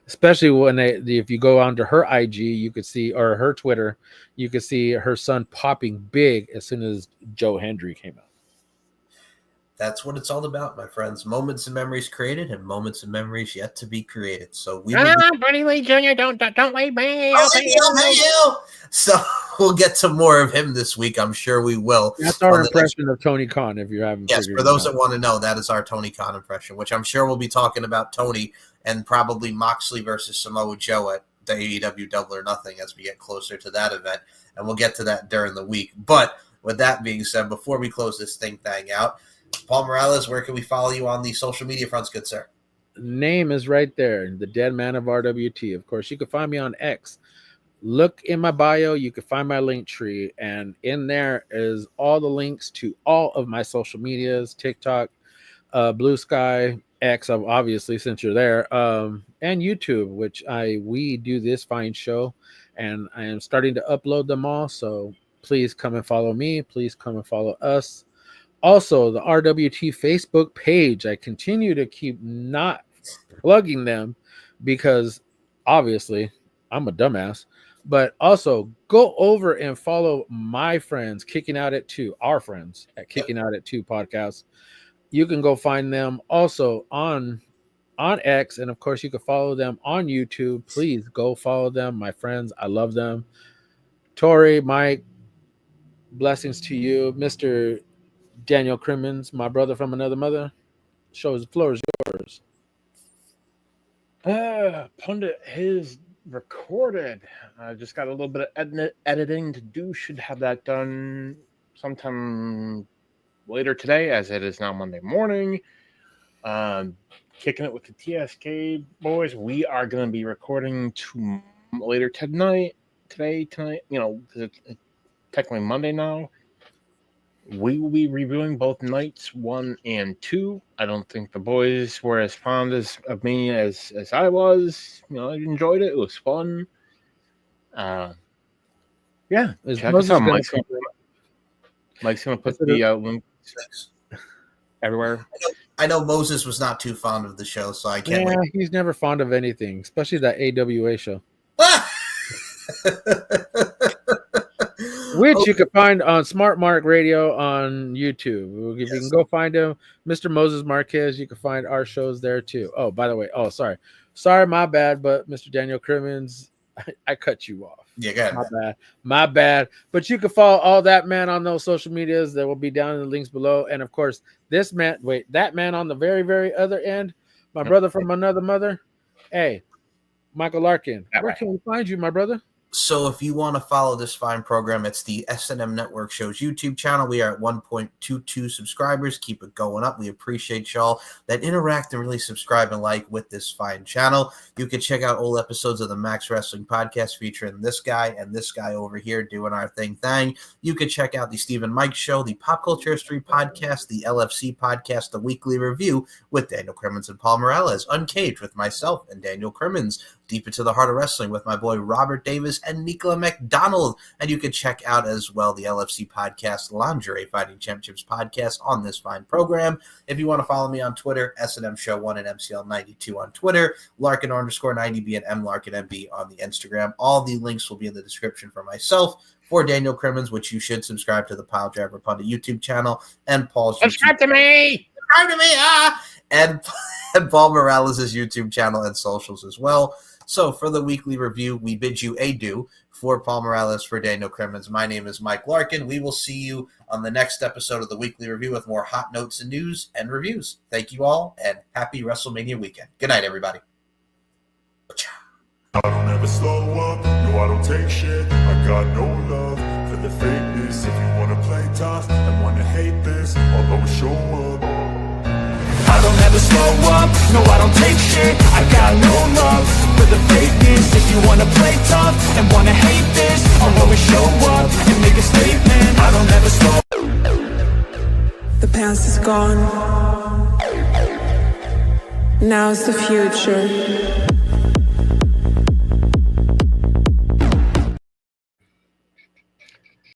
Especially when if you go onto her IG, you could see, or her Twitter, you could see her son popping big as soon as Joe Hendry came out. That's what it's all about, my friends. Moments and memories created, and moments and memories yet to be created. So Buddy Lee Jr., don't leave me. I'll pay you. So we'll get to more of him this week. I'm sure we will. That's our impression of Tony Khan, if you haven't. Yes, for those that want to know, that is our Tony Khan impression, which I'm sure we'll be talking about Tony and probably Moxley versus Samoa Joe at the AEW Double or Nothing as we get closer to that event. And we'll get to that during the week. But with that being said, before we close this thing out, Paul Morales, where can we follow you on the social media fronts, good sir? Name is right there, the Dead Man of RWT. Of course, you can find me on X. Look in my bio, you can find my link tree, and in there is all the links to all of my social medias, TikTok, Blue Sky, X, obviously, since you're there, and YouTube, which we do this fine show, and I am starting to upload them all, so please come and follow me. Please come and follow us. Also, the RWT Facebook page, I continue to keep not plugging them because obviously I'm a dumbass, but also go over and follow my friends Kicking Out at 2, our friends at Kicking Out at 2 podcast. You can go find them also on X, and of course you can follow them on YouTube. Please go follow them, my friends. I love them. Tori, Mike, blessings to you. Mr. Daniel Crimmins, my brother from another mother. The floor is yours. Pundit is recorded. I just got a little bit of editing to do. Should have that done sometime later today, as it is now Monday morning. Kicking it with the TSK boys. We are going to be recording later tonight. Tonight, because it's technically Monday now. We will be reviewing both nights 1 and 2. I don't think the boys were as fond of me as I was. I enjoyed it. It was fun. Yeah. Check us out. Mike's going to put the links everywhere. I know Moses was not too fond of the show, so I can't wait. He's never fond of anything, especially that AWA show. Which you can find on Smart Mark Radio on YouTube. If you can go find him, Mr. Moses Marquez, you can find our shows there too. Oh, by the way, sorry, my bad, but Mr. Daniel Crimmins, I cut you off. Yeah, go ahead. My bad. But you can follow all that man on those social medias. That will be down in the links below. And of course, that man on the very, very other end, my brother from another mother. Hey, Michael Larkin, where can we find you, my brother? So if you want to follow this fine program, it's the S&M Network Show's YouTube channel. We are at 1.22 subscribers. Keep it going up. We appreciate y'all that interact and really subscribe and like with this fine channel. You can check out old episodes of the Max Wrestling Podcast featuring this guy and this guy over here doing our thing. You can check out the Stephen Mike Show, the Pop Culture History Podcast, the LFC Podcast, the Weekly Review with Daniel Crimmins and Paul Morales, Uncaged with myself and Daniel Crimmins, Deep Into the Heart of Wrestling with my boy Robert Davis and Nicola McDonald. And you can check out as well the LFC podcast, Lingerie Fighting Championships podcast on this fine program. If you want to follow me on Twitter, S&M Show 1 and MCL92 on Twitter, Larkin_90B and MLarkinMB on the Instagram. All the links will be in the description for myself, for Daniel Crimmins, which you should subscribe to the Pile Driver Pundit YouTube channel, and Paul's Subscribe to me! And Paul Morales' YouTube channel and socials as well. So for the weekly review, we bid you adieu. For Paul Morales, for Daniel Crimmins, my name is Mike Larkin. We will see you on the next episode of the weekly review with more hot notes and news and reviews. Thank you all, and happy WrestleMania weekend. Good night, everybody. I don't ever slow up, no I don't take shit. I got no love for the fakeness. If you wanna play tough and wanna hate this, I'll always show up. I don't ever slow up, no I don't take shit. I got no love for the fakeness. If you wanna play tough and wanna hate this, I'll always show up and make a statement. I don't ever slow up. The past is gone. Now's the future.